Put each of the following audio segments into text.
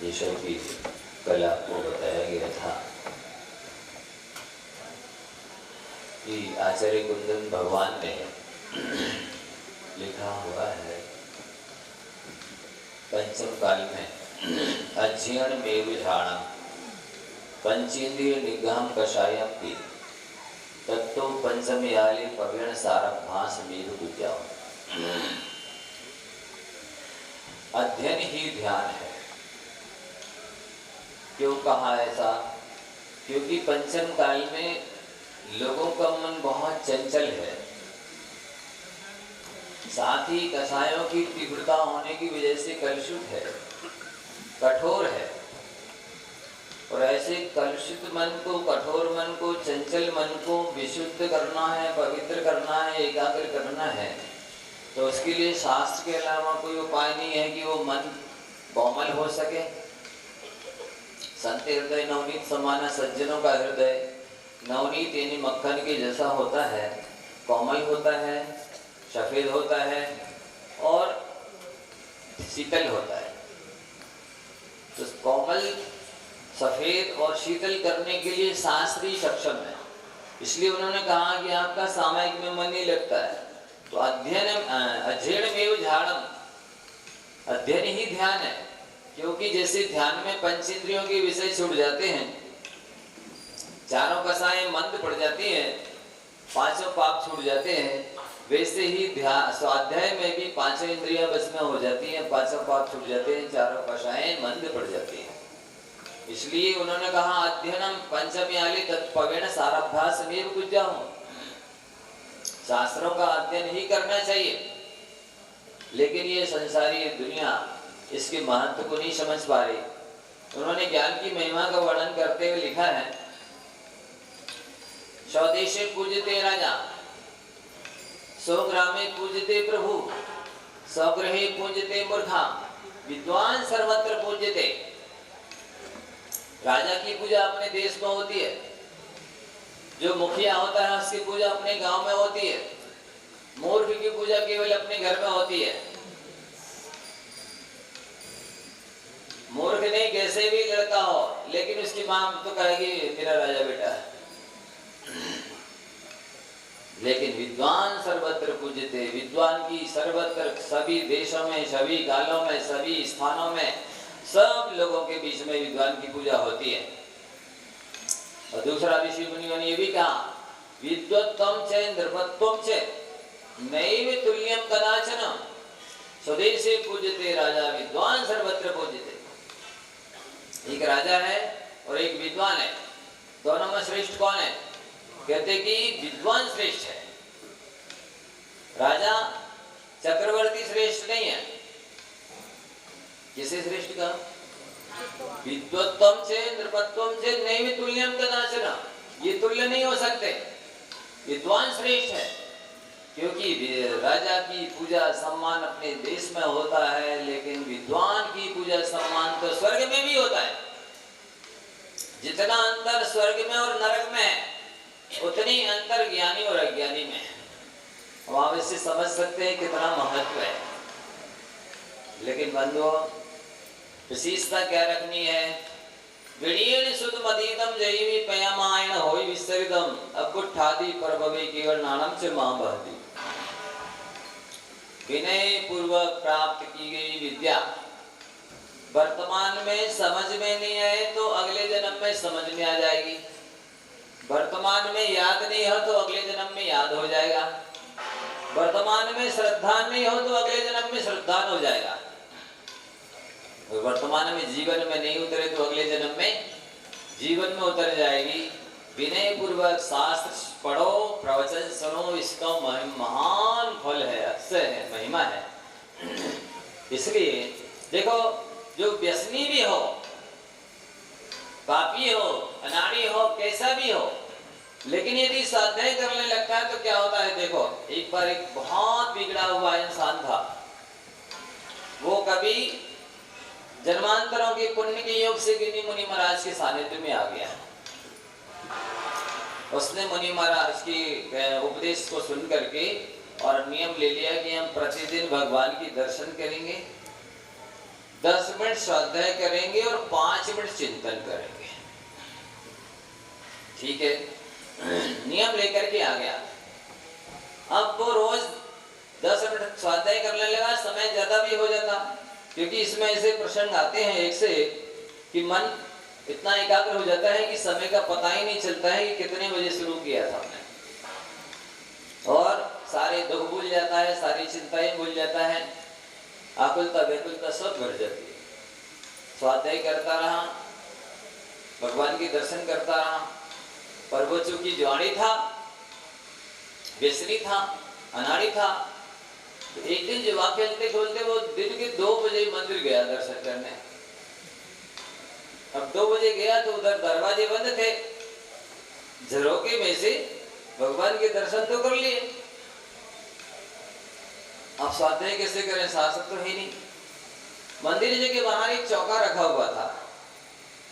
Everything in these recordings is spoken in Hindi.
विषय की कल आपको बताया गया था कि आचार्य कुंदन भगवान ने लिखा हुआ है पंचम काल में अज्ञान में विझाणम पंचेंद्रिय निग्रहम कषायम पी तत्तो पंचम याले पवेण सारम भास मेरु विद्याओ। अध्ययन ही ध्यान है। क्यों कहा ऐसा? क्योंकि पंचम काल में लोगों का मन बहुत चंचल है, साथ ही कषायों की तीव्रता होने की वजह से कलुषित है, कठोर है। और ऐसे कलुषित मन को, कठोर मन को, चंचल मन को विशुद्ध करना है, पवित्र करना है, एकाग्र करना है, तो उसके लिए शास्त्र के अलावा कोई उपाय नहीं है कि वो मन कोमल हो सके। संत हृदय नवनीत समाना, सज्जनों का हृदय नवनीत यानी मक्खन के जैसा होता है, कोमल होता है, सफेद होता है और शीतल होता है। तो कोमल, सफेद और शीतल करने के लिए शास्त्र ही सक्षम है। इसलिए उन्होंने कहा कि आपका सामायिक में मन नहीं लगता है, तो अध्ययन में झाड़म, अध्ययन ही ध्यान है। क्योंकि जैसे ध्यान में पंचेंद्रियों के विषय छूट जाते हैं, चारों कषाएं मंद पड़ जाती हैं, पांचों पाप छूट जाते हैं, वैसे ही ध्यान स्वाध्याय में भी पांचों इंद्रियां बस में हो जाती हैं, पांचों पाप छूट जाते हैं, चारों कषाएं मंद पड़ जाती हैं। इसलिए उन्होंने कहा अध्ययनम पंचम्याली तत्पवेण साराभ्यास में पूज्याहु, शास्त्रों का अध्ययन ही करना चाहिए। लेकिन ये संसारी दुनिया इसके महत्व को नहीं समझ पा रही। उन्होंने ज्ञान की महिमा का वर्णन करते हुए लिखा है, स्वदेशे पूजते राजा, स्वग्रामे पूजते प्रभु, स्वगृहे पूजते मूर्खा, विद्वान सर्वत्र पूजते। राजा की पूजा अपने देश में होती है, जो मुखिया होता है उसकी पूजा अपने गांव में होती है, मूर्ख की पूजा केवल अपने घर में होती है। मूर्ख नहीं, कैसे भी लड़का हो, लेकिन उसकी मां तो कहेगी मेरा राजा बेटा है। लेकिन विद्वान सर्वत्र पूजते, विद्वान की सर्वत्र, सभी देशों में, सभी कालों में, सभी स्थानों में, सब लोगों के बीच में विद्वान की पूजा होती है। और दूसरा ऋषि मुनियों ने ये भी कहा, विद्वत्तम च नृपत्वम च नैव तुल्यम कदाचन, स्वदेशे पूजते राजा, विद्वान सर्वत्र पूजते। एक राजा है और एक विद्वान है, दोनों में श्रेष्ठ कौन है? कहते कि विद्वान श्रेष्ठ है। राजा चक्रवर्ती श्रेष्ठ नहीं है। किसे श्रेष्ठ कहा? विद्वत्तम से नृपत्वम से नैव तुल्यम कदाचन, ये तुल्य नहीं हो सकते। विद्वान श्रेष्ठ है क्योंकि राजा की पूजा सम्मान अपने देश में होता है, लेकिन विद्वान की पूजा सम्मान तो स्वर्ग में भी होता है। जितना अंतर स्वर्ग में और नरक में है, उतनी अंतर ज्ञानी और अज्ञानी में है। हम आप इससे समझ सकते हैं कितना महत्व है। लेकिन बंधुओं, विशेषता क्या रखनी है? विड़ीण सुध मदीदम जयवी पयमायन होई विस्तरितम अकुठादि परभवे केवल नानम से मां बहती। विनय पूर्वक प्राप्त की गई विद्या वर्तमान में समझ में नहीं आए तो अगले जन्म में समझ में आ जाएगी। वर्तमान में याद नहीं हो तो अगले जन्म में याद हो जाएगा। वर्तमान में श्रद्धा नहीं हो तो अगले जन्म में श्रद्धा हो जाएगा। वर्तमान में जीवन में नहीं उतरे तो अगले जन्म में जीवन में उतर जाएगी। विनय पूर्वक शास्त्र पढ़ो, प्रवचन सुनो, इसका महान फल है, अक्षय है, महिमा है। इसलिए देखो, जो व्यसनी भी हो, पापी हो, अनाड़ी हो, कैसा भी हो, लेकिन यदि साधना करने लगता है तो क्या होता है? देखो, एक बार एक बहुत बिगड़ा हुआ इंसान था। वो कभी जन्मांतरों के पुण्य के योग से गिनी मुनि महाराज के सानिध्य में आ गया। उसने मुनि महाराज की उपदेश को सुन करके और नियम ले लिया कि हम प्रतिदिन भगवान की दर्शन करेंगे 10 मिनट स्वाध्याय करेंगे और 5 मिनट चिंतन करेंगे। ठीक है, नियम लेकर के आ गया। अब वो रोज 10 मिनट स्वाध्याय करने लगा, समय ज्यादा भी हो जाता, क्योंकि इसमें ऐसे प्रसंग आते हैं एक से कि मन इतना एकाग्र हो जाता है कि समय का पता ही नहीं चलता है कि कितने बजे शुरू किया था हमने, और सारे दुख भूल जाता है, सारी चिंताएं भूल जाता है, आकुलता व्याकुलता सब भर जाती है। स्वाध्याय करता रहा, भगवान के दर्शन करता रहा, पर वो चूंकि ज्वाणी था, व्यसनी था, अनाड़ी था, तो एक दिन जुआ खेलते खोलते वो दिन के 2 बजे मंदिर गया दर्शन करने। अब 2 बजे गया तो उधर दरवाजे बंद थे, झरोके में से भगवान के दर्शन तो कर लिए। अब स्वाध्याय कैसे करें, शासक तो है नहीं। मंदिर के बाहर एक चौका रखा हुआ था,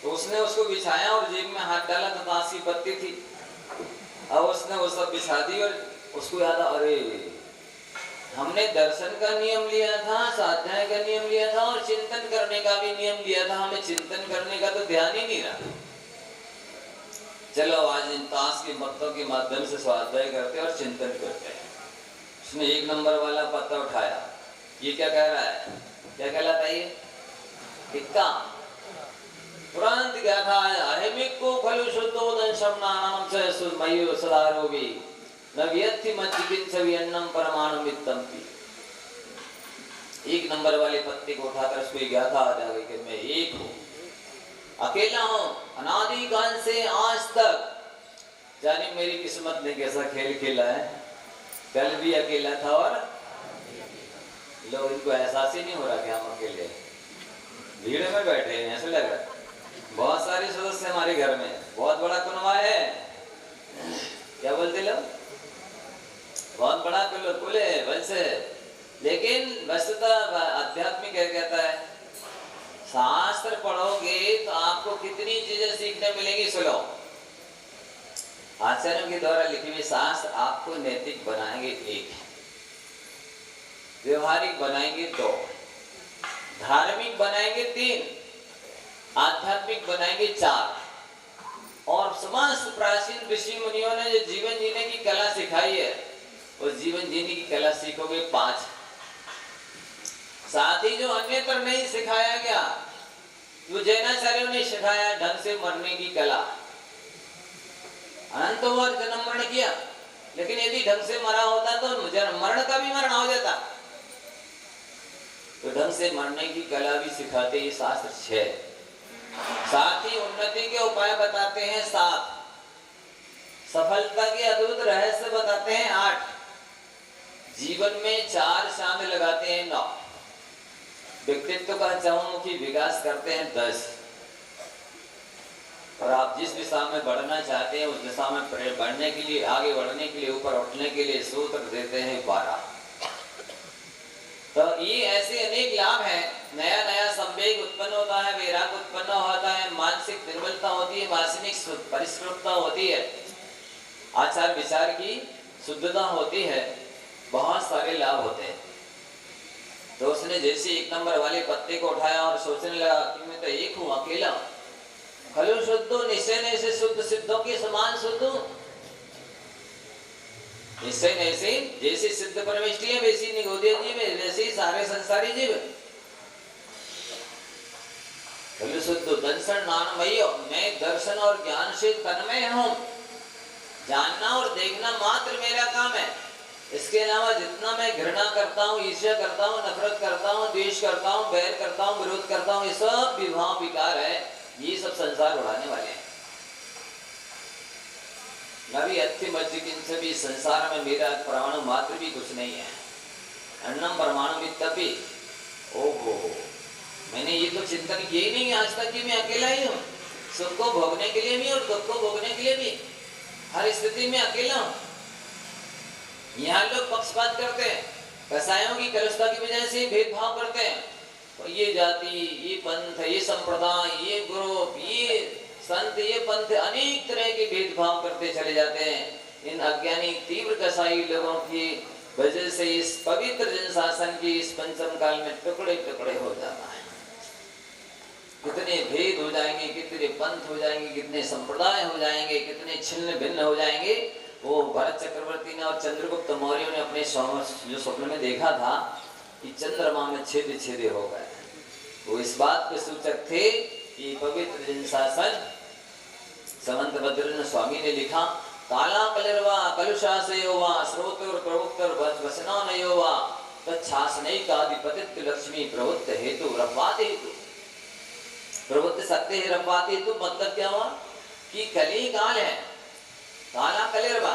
तो उसने उसको बिछाया और जेब में हाथ डाला तो ताश की पत्ती थी। अब उसने वो सब बिछा दी और उसको याद, अरे हमने दर्शन का नियम लिया था, स्वाध्याय का नियम लिया था और चिंतन करने का भी नियम लिया था, हमें चिंतन करने का तो ध्यान ही नहीं रहा। चलो आज इन ताश की पत्तों के माध्यम से स्वाध्याय करते और चिंतन करते हैं। उसने 1 नंबर वाला पत्ता उठाया, ये क्या कह रहा है, क्या कहलाता है ये? टिक्का। तुरंत क्या था, अहिमिको खलु शुद्धोदन शमनानाम च सुमयो सदारोगी न व्यर्थि मज्जिकिन सवियन्नम परमाणुमित्तम पी। 1 नंबर वाले पत्ते को उठाकर उसको ज्ञाता आ जाएगी कि मैं एक हूँ, अकेला हूँ, अनादिकाल से आज तक। जाने मेरी किस्मत ने कैसा खेल खेला है, कल भी अकेला था और लोग, इनको एहसास ही नहीं हो रहा कि हम अकेले भीड़ में बैठे हैं, ऐसे लग रहा। बहुत सारे सदस्य हमारे घर में, बहुत बड़ा कुनवा है, क्या बोलते लोग, बहुत बड़ा कुल है वंश है। लेकिन वस्तुतः आध्यात्मिक क्या कहता है, शास्त्र पढ़ोगे तो आपको कितनी चीजें सीखने मिलेंगी। सुनो, आचार्यों के द्वारा लिखे हुए शास्त्र आपको नैतिक बनाएंगे 1, व्यवहारिक बनाएंगे 2, धार्मिक बनाएंगे 3, आध्यात्मिक बनाएंगे 4, और समस्त प्राचीन ऋषि मुनियों ने जो जीवन जीने की कला सिखाई है, वो जीवन जीने की कला सीखोगे 5। साथ ही जो अन्यत्र नहीं सिखाया गया, जो जैनाचार्यों ने सिखाया ढंग से मरने की कला। अनंत बार जन्म मरण किया, लेकिन यदि ढंग से मरा होता तो मरण का भी मरण हो जाता। तो ढंग से मरने की कला भी सिखाते ये शास्त्र 6। साथ ही उन्नति के उपाय बताते हैं 7, सफलता के अद्भुत रहस्य बताते हैं 8, जीवन में 4 चांद लगाते हैं 9, व्यक्तित्व का चहुमुखी विकास करते हैं 10, और आप जिस दिशा में बढ़ना चाहते हैं उस दिशा में बढ़ने के लिए, आगे बढ़ने के लिए, ऊपर उठने के लिए सूत्र देते हैं 12। तो ये ऐसे अनेक लाभ हैं। नया नया संवेग उत्पन्न होता है, वैराग उत्पन्न होता है, मानसिक निर्बलता होती है, मानसिक परिष्कृतता होती है, आचार विचार की शुद्धता होती है, बहुत सारे लाभ होते हैं। तो उसने जैसे 1 नंबर वाले पत्ते को उठाया और सोचने लगा कि मैं तो एक हूँ, अकेला। खलु शुद्धो निश्चय ने से शुद्ध सिद्धों के समान शुद्ध हूँ। निश्चय ने से जैसे सिद्ध परमेष्टि है, वैसी निगोदीय जीव है, वैसे ही सारे संसारी जीव है। खलु शुद्धो दर्शन नानमयो, मैं दर्शन और ज्ञान से तन्मय हूँ। जानना और देखना मात्र मेरा काम है। इसके अलावा जितना मैं घृणा करता हूँ, ईर्ष्या करता हूँ, नफरत करता हूँ, द्वेष करता हूँ, बैर करता हूँ, विरोध करता हूँ, ये सब विभाव विकार है, ये सब संसार उड़ाने वाले हैं। नभी अत्य मज्जिकिन से भी संसार में मेरा परमाणु मात्र भी कुछ नहीं है। अन्नम परमाणु वित्तपि, ओहो, मैंने ये तो चिंतन किया ही नहीं आज तक कि मैं अकेला ही हूँ। सुख को भोगने के लिए भी और दुख को भोगने के लिए भी हर स्थिति में अकेला हूँ। यहाँ लोग पक्षपात करते हैं, कसायों की कलुषता की वजह से भेदभाव करते हैं। तो ये जाति, ये पंथ, ये संप्रदाय, ये ग्रुप, ये संत, ये पंथ, अनेक तरह के भेदभाव करते चले जाते हैं। इन अज्ञानी तीव्र कसाई लोगों की वजह से इस पवित्र जनशासन की इस पंचम काल में टुकड़े टुकड़े हो जाता है। भेद हो जाएंगे, कितने पंथ हो जाएंगे, कितने संप्रदाय हो जाएंगे, कितने छिन्न भिन्न हो जाएंगे। वो भरत चक्रवर्ती ने और चंद्रगुप्त मौर्य ने अपने जो स्वप्न में देखा था कि चंद्रमा में छेद छेदे हो गए, वो इस बात के सूचक थे कि पवित्र जन शासन समंत भद्र स्वामी ने लिखा, काला कलिर्वा कलुषासयो वा स्रोतोर प्रवक्तर वसनानयो वा तच्छासनैकाधिपतित्व लक्ष्मी प्रवृत्त हेतु रवाते हेतु। प्रवृत्त सकते हैं रवाते हेतु मतलब क्या हुआ कि कली काल है, काला कलिर्वा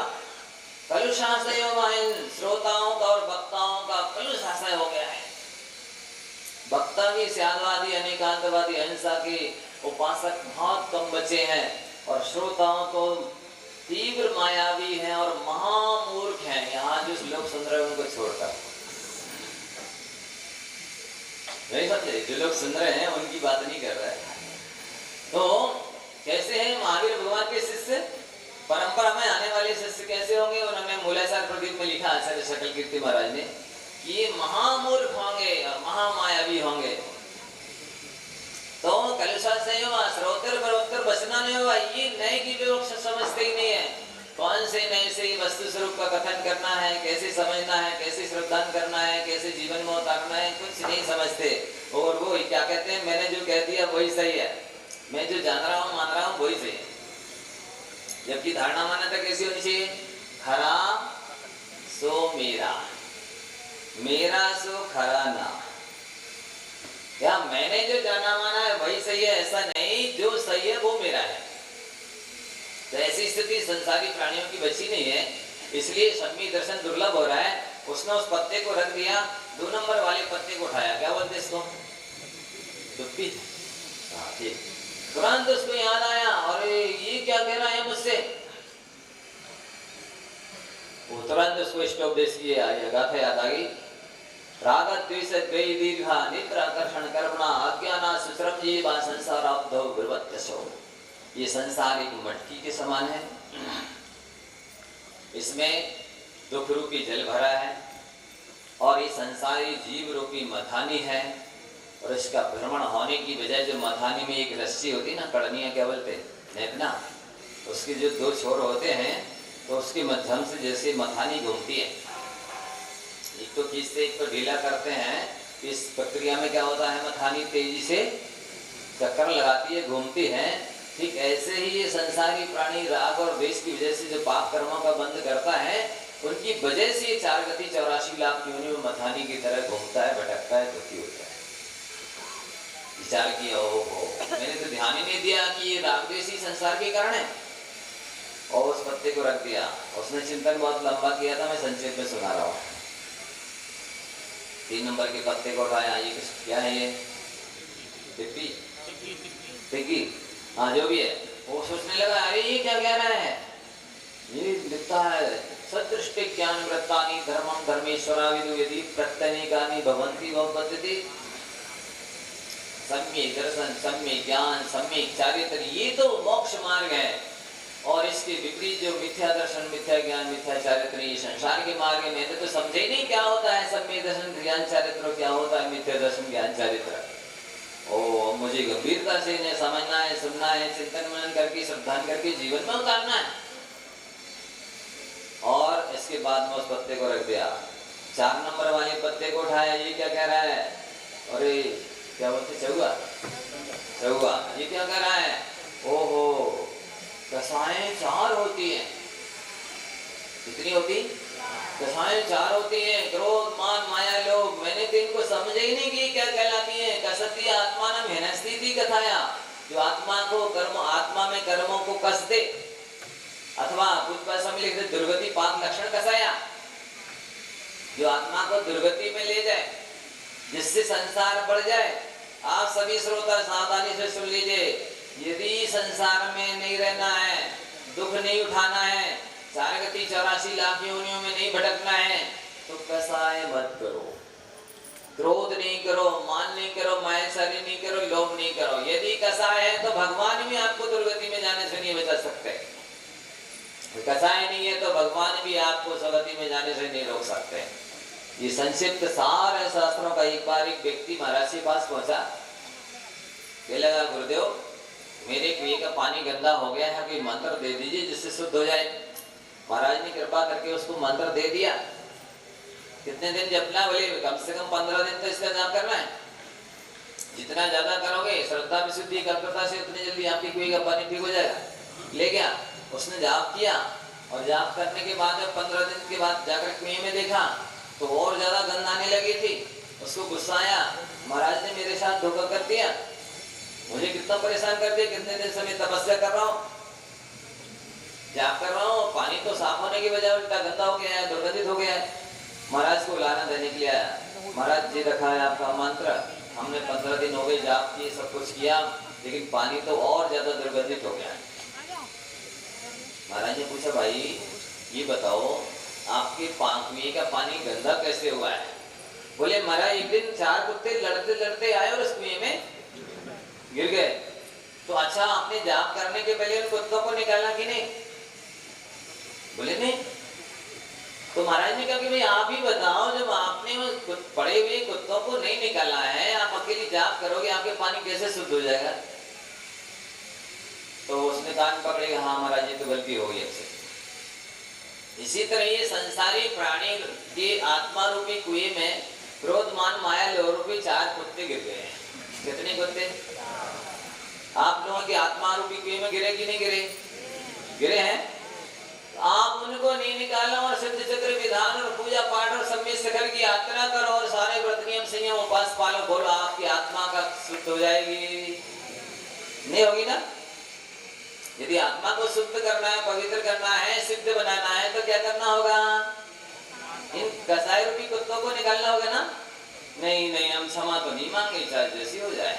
कलुषासयो वा, इन श्रोताओं का और वक्ताओं का कलुषासय हो गया है। वक्ता भी स्यादवादी अनेकांतवादी अहिंसा के उपासक बहुत कम बचे हैं, और श्रोताओं को तीव्र मायावी हैं और महामूर्ख हैं। यहाँ जो लोग सुन रहे हैं उनको छोड़कर, नहीं समझे, जो लोग सुन रहे हैं उनकी बात नहीं कर रहा है। तो कैसे हैं महावीर भगवान के शिष्य, परंपरा में आने वाले शिष्य कैसे होंगे? उन्होंने मूलाधार प्रदीप में लिखा आचार्य सकल कीर्ति महाराज ने, ये महामूर्ख होंगे, महामायावी होंगे। तो कलुषासयो वा श्रोतर प्रवक्तर वसनानयो वा, ये नए की विवक्षा समझते ही नहीं है। कौन से नए से वस्तु स्वरूप का कथन करना है, कैसे समझना है, कैसे श्रद्धान करना है, कैसे जीवन में उतारना है, कुछ नहीं समझते। और वो क्या कहते हैं, मैंने जो कह दिया वही सही है, मैं जो जान रहा हूँ मान रहा हूँ वही सही है। जबकि धारणा मान्यता कैसी होनी चाहिए? खरा सो मेरा, मेरा सो खरा ना। क्या मैंने जो जाना माना है वही सही है? ऐसा नहीं, जो सही है वो मेरा है। तो ऐसी स्थिति संसारी प्राणियों की बची नहीं है, इसलिए सम्मी दर्शन दुर्लभ हो रहा है। उसने उस पत्ते को रख दिया, 2 नंबर वाले पत्ते को उठाया, क्या बोलते इसको? दुप्पी। ठीक, तुरंत उसको याद आया, अरे ये क्या कह रहा है मुझसे। वो तुरंत उसको स्टॉप देश की गाथा याद आ गई। राग द्वेष द्वै दीर्घा नेत्र आकर्षण कर्मणा अज्ञाना सुश्रम जीवा संसाराब्धौ विवर्त्यसो। ये संसार एक मटकी के समान है, इसमें दुख रूपी जल भरा है, और ये संसारी जीव रूपी मथानी है। और इसका भ्रमण होने की बजाय जो मथानी में एक रस्सी होती ना, कड़निया क्या बोलते, नेपना, उसके जो 2 छोर होते हैं, तो उसके माध्यम से जैसे मथानी घूमती है, एक तो खींचते एक तो ढीला करते हैं। इस प्रक्रिया में क्या होता है, मथानी तेजी से चक्कर लगाती है, घूमती है। ठीक ऐसे ही ये संसारी प्राणी राग और द्वेष की वजह से जो पाप कर्मों का बंध करता है, उनकी वजह से ये 4 गति 84 लाख योनियों में मथानी की तरह घूमता है, भटकता है, दुखी होता है। विचार किया, ओहो मैंने तो ध्यान ही नहीं दिया कि ये राग द्वेष ही संसार के कारण है, और उस पत्ते को रख दिया। उसने चिंतन बहुत लंबा किया था, मैं संक्षेप में सुना रहा हूँ। 3 नंबर के पत्ते को उठाया, ये क्या है, ये टिक्की, हाँ जो भी है। वो सोचने लगा, अरे ये क्या कह रहा है, ये लिखता है सदृष्टि ज्ञान वृत्तानि धर्मं धर्मेश्वरा विदु यदि प्रत्यनेकानि भवन्ति भवपद्धति। सम्यक दर्शन, सम्यक ज्ञान, सम्यक चारित्र, ये तो मोक्ष मार्ग है, और इसके विपरीत जो मिथ्या दर्शन, मिथ्या ज्ञान, मिथ्या चारित्र, ये संसार के मार्ग में। मैंने तो समझे ही नहीं क्या होता है सम्यक दर्शन ज्ञान चारित्र, क्या होता है मिथ्या दर्शन ज्ञान चारित्र। ओ मुझे गंभीरता से इन्हें समझना है, सुनना है, चिंतन मनन करके श्रद्धान करके जीवन में उतारना है। और इसके बाद में उस पत्ते को रख दिया, 4 नंबर वाले पत्ते को उठाया, ये क्या कह रहा है, अरे क्या बोलते, चौगा, ये क्या कह रहा है, ओहो दशाएं 4 होती हैं। कितनी होती? दशाएं 4 होती हैं, क्रोध मान माया लोभ। मैंने तो इनको समझे ही नहीं कि क्या कहलाती है। कसती आत्मा न मेहनस्ती थी कथाया, जो आत्मा को कर्म, आत्मा में कर्मों को कस दे, अथवा कुछ पैसा में लिखते दुर्गति पाप लक्षण कसाया, जो आत्मा को दुर्गति में ले जाए, जिससे संसार बढ़ जाए। आप सभी श्रोता सावधानी से सुन लीजिए, यदि संसार में नहीं रहना है, दुख नहीं उठाना है, 4 गति 84 लाख योनियों में नहीं भटकना है, तो कसाय मत करो, क्रोध नहीं करो, मान नहीं करो, मायाचारी नहीं करो, लोभ नहीं करो। यदि कसाय है तो भगवान भी आपको दुर्गति में जाने से नहीं बचा सकते। कसाय नहीं है तो भगवान भी आपको सगति में जाने से नहीं रोक सकते। ये संक्षिप्त सार है शास्त्रों का। एक बार एक व्यक्ति महाराज के पास पहुंचा, कहने लगा गुरुदेव मेरे कुएं का पानी गंदा हो गया है, कोई मंत्र दे दीजिए जिससे शुद्ध हो जाए। महाराज ने कृपा करके उसको मंत्र दे दिया। कितने दिन जपना? बोले कम से कम 15 दिन तो इसका जाप करना है। जितना ज्यादा करोगे श्रद्धा विशुद्धि एकाग्रता से उतनी जल्दी आपकी कुएं का पानी ठीक हो जाएगा। ले गया, उसने जाप किया और जाप करने के बाद 15 दिन के बाद जाकर कुएं में देखा तो और ज्यादा गंध आने लगी थी। उसको गुस्सा आया, महाराज ने मेरे साथ धोखा कर दिया, मुझे कितना परेशान कर दिया, कितने दिन से मैं तपस्या कर रहा हूँ, जाप कर रहा हूँ, पानी तो साफ होने की बजाय उल्टा गंदा हो गया है, दुर्गंधित हो गया है। महाराज को लाना देने के लिए आया। महाराज जी रखा है आपका मंत्र, हमने 15 दिन हो गए जाप किए, सब कुछ किया, लेकिन पानी तो और ज्यादा दुर्गंधित हो गया है। महाराज ने पूछा भाई ये बताओ आपके कुएं का पानी गंदा कैसे हुआ है? बोले महाराज एक दिन 4 कुत्ते लड़ते लड़ते आए और उस कुएं में गिर गए। तो अच्छा आपने जाप करने के पहले उन कुत्तों को निकाला कि नहीं? बोले नहीं। तो महाराज ने कहा कि भाई आप ही बताओ, जब आपने उस पड़े हुए कुत्तों को नहीं निकाला है, आप अकेली जाप करोगे, आपके पानी कैसे शुद्ध हो जाएगा? तो उसने कान पकड़े, हाँ महाराज ये तो गलती हो गई हमसे। इसी तरह ये संसारी प्राणी के आत्मा रूपी कुएं में क्रोध मान माया लोभ रूपी 4 कुत्ते गिर गए हैं। कितने कुत्ते? आप लोगों की आत्मा रूपी कुएं में गिरे कि नहीं गिरे? गिरे हैं। आप उनको नहीं निकाला और सिद्ध चक्र विधान और पूजा पाठ और सम्यक शिखर की यात्रा करो और सारे व्रत नियम संयम उपास पालो, बोलो आपकी आत्मा का शुद्ध हो जाएगी? नहीं होगी ना। यदि आत्मा को शुद्ध करना है, पवित्र करना है, सिद्ध बनाना है तो क्या करना होगा? इन कसाई रूपी कुत्तों को निकालना होगा ना। नहीं नहीं हम क्षमा तो नहीं मांगे, चाहे जैसी हो जाए।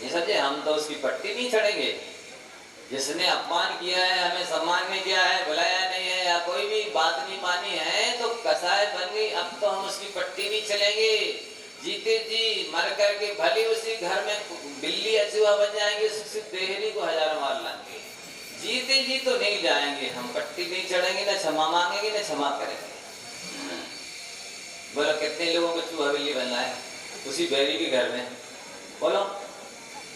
ये समझे, हम तो उसकी पट्टी नहीं चढ़ेंगे। जिसने अपमान किया है, हमें सम्मान नहीं किया है, बुलाया नहीं है या कोई भी बात नहीं मानी है तो कसाई बन गई, अब तो हम उसकी पट्टी नहीं चलेंगे। जीते जी मर करके भले उसी घर में बिल्ली अचूहा बन जाएंगे, देहरी को 1000 मार लाएंगे, जीते जी तो नहीं जाएंगे हम, पट्टी नहीं चढ़ेंगे, ना क्षमा मांगेंगे ना क्षमा करेंगे। बोलो कितने लोगों को चूहा बिल्ली बनना है उसी बैरी के घर में? बोलो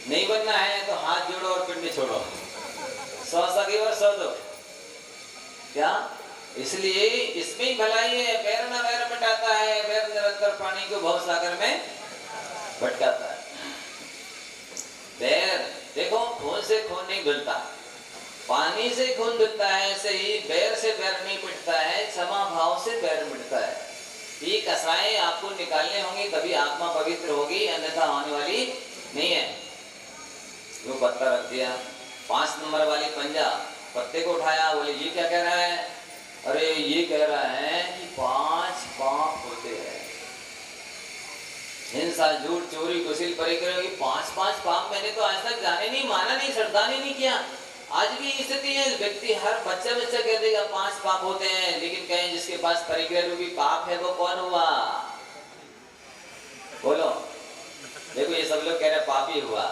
नहीं बनना है तो हाथ जोड़ो और पिंडी छोड़ो, 100 सगी और 100 दो। क्या? इसलिए इसमें ही भलाई है। पैर न पैर मिटाता है, पैर निरंतर पानी को भव सागर में भटकाता है। पैर देखो खून से खून नहीं धुलता, पानी से खून धुलता है, ऐसे ही पैर से पैर नहीं मिटता है, क्षमा भाव से पैर मिटता है। ये कसाएं आपको निकालने होंगी तभी आत्मा पवित्र होगी, अन्यथा होने वाली नहीं है। वो पत्ता रख दिया, 5 नंबर वाली पंजा, पत्ते को उठाया, बोले ये क्या कह रहा है? अरे ये कह रहा है कि 5 पाप होते हैं, हिंसा झूठ चोरी कुशील परिक्रम की 5 पाप मैंने तो आज तक जाने नहीं, माना नहीं, श्रद्धा नहीं किया। आज भी स्थिति है, व्यक्ति हर बच्चा कह देगा 5 पाप होते हैं, लेकिन कहें जिसके पास परिग्रह रूपी पाप है वो कौन हुआ? बोलो। देखो ये सब लोग कह रहे पापी हुआ,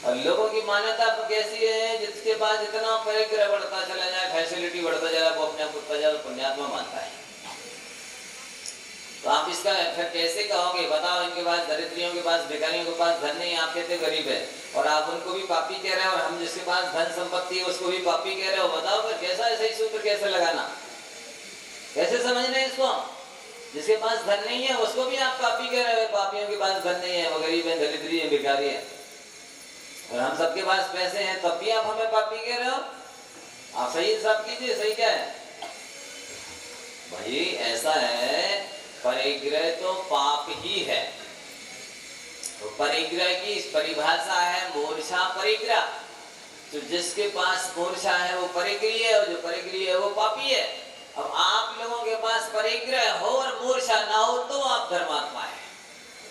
और लोगों की मान्यता कैसी है? जिसके पास जितना परिग्रह बढ़ता चला जाए, फैसिलिटी बढ़ता चला, वो अपने आप पुण्यात्मा मानता है। तो आप इसका फिर कैसे कहोगे? बताओ, इनके पास दरिद्रियों के पास भिखारियों के पास धन नहीं, आप कहते गरीब है, और आप उनको भी पापी कह रहे हो, और हम जिसके पास धन संपत्ति है उसको भी पापी कह रहे हो। बताओ फिर कैसा सही सूत्र कैसे लगाना, कैसे समझना है इसको? जिसके पास धन नहीं है उसको भी आप पापी कह रहे हो, पापियों के पास धन नहीं है, वो गरीब है, दरिद्री है, भिखारी है, और हम सबके पास पैसे हैं तब भी आप हमें पापी कह रहे हो। आप सही हिसाब कीजिए, सही क्या है भाई? ऐसा है, परिग्रह तो पाप ही है। तो परिग्रह की परिभाषा है मूर्छा परिग्रह। तो जिसके पास मूर्छा है वो परिग्रही है, और जो परिग्रही है वो पापी है। अब आप लोगों के पास परिग्रह हो और मूर्छा ना हो तो आप धर्मात्मा है,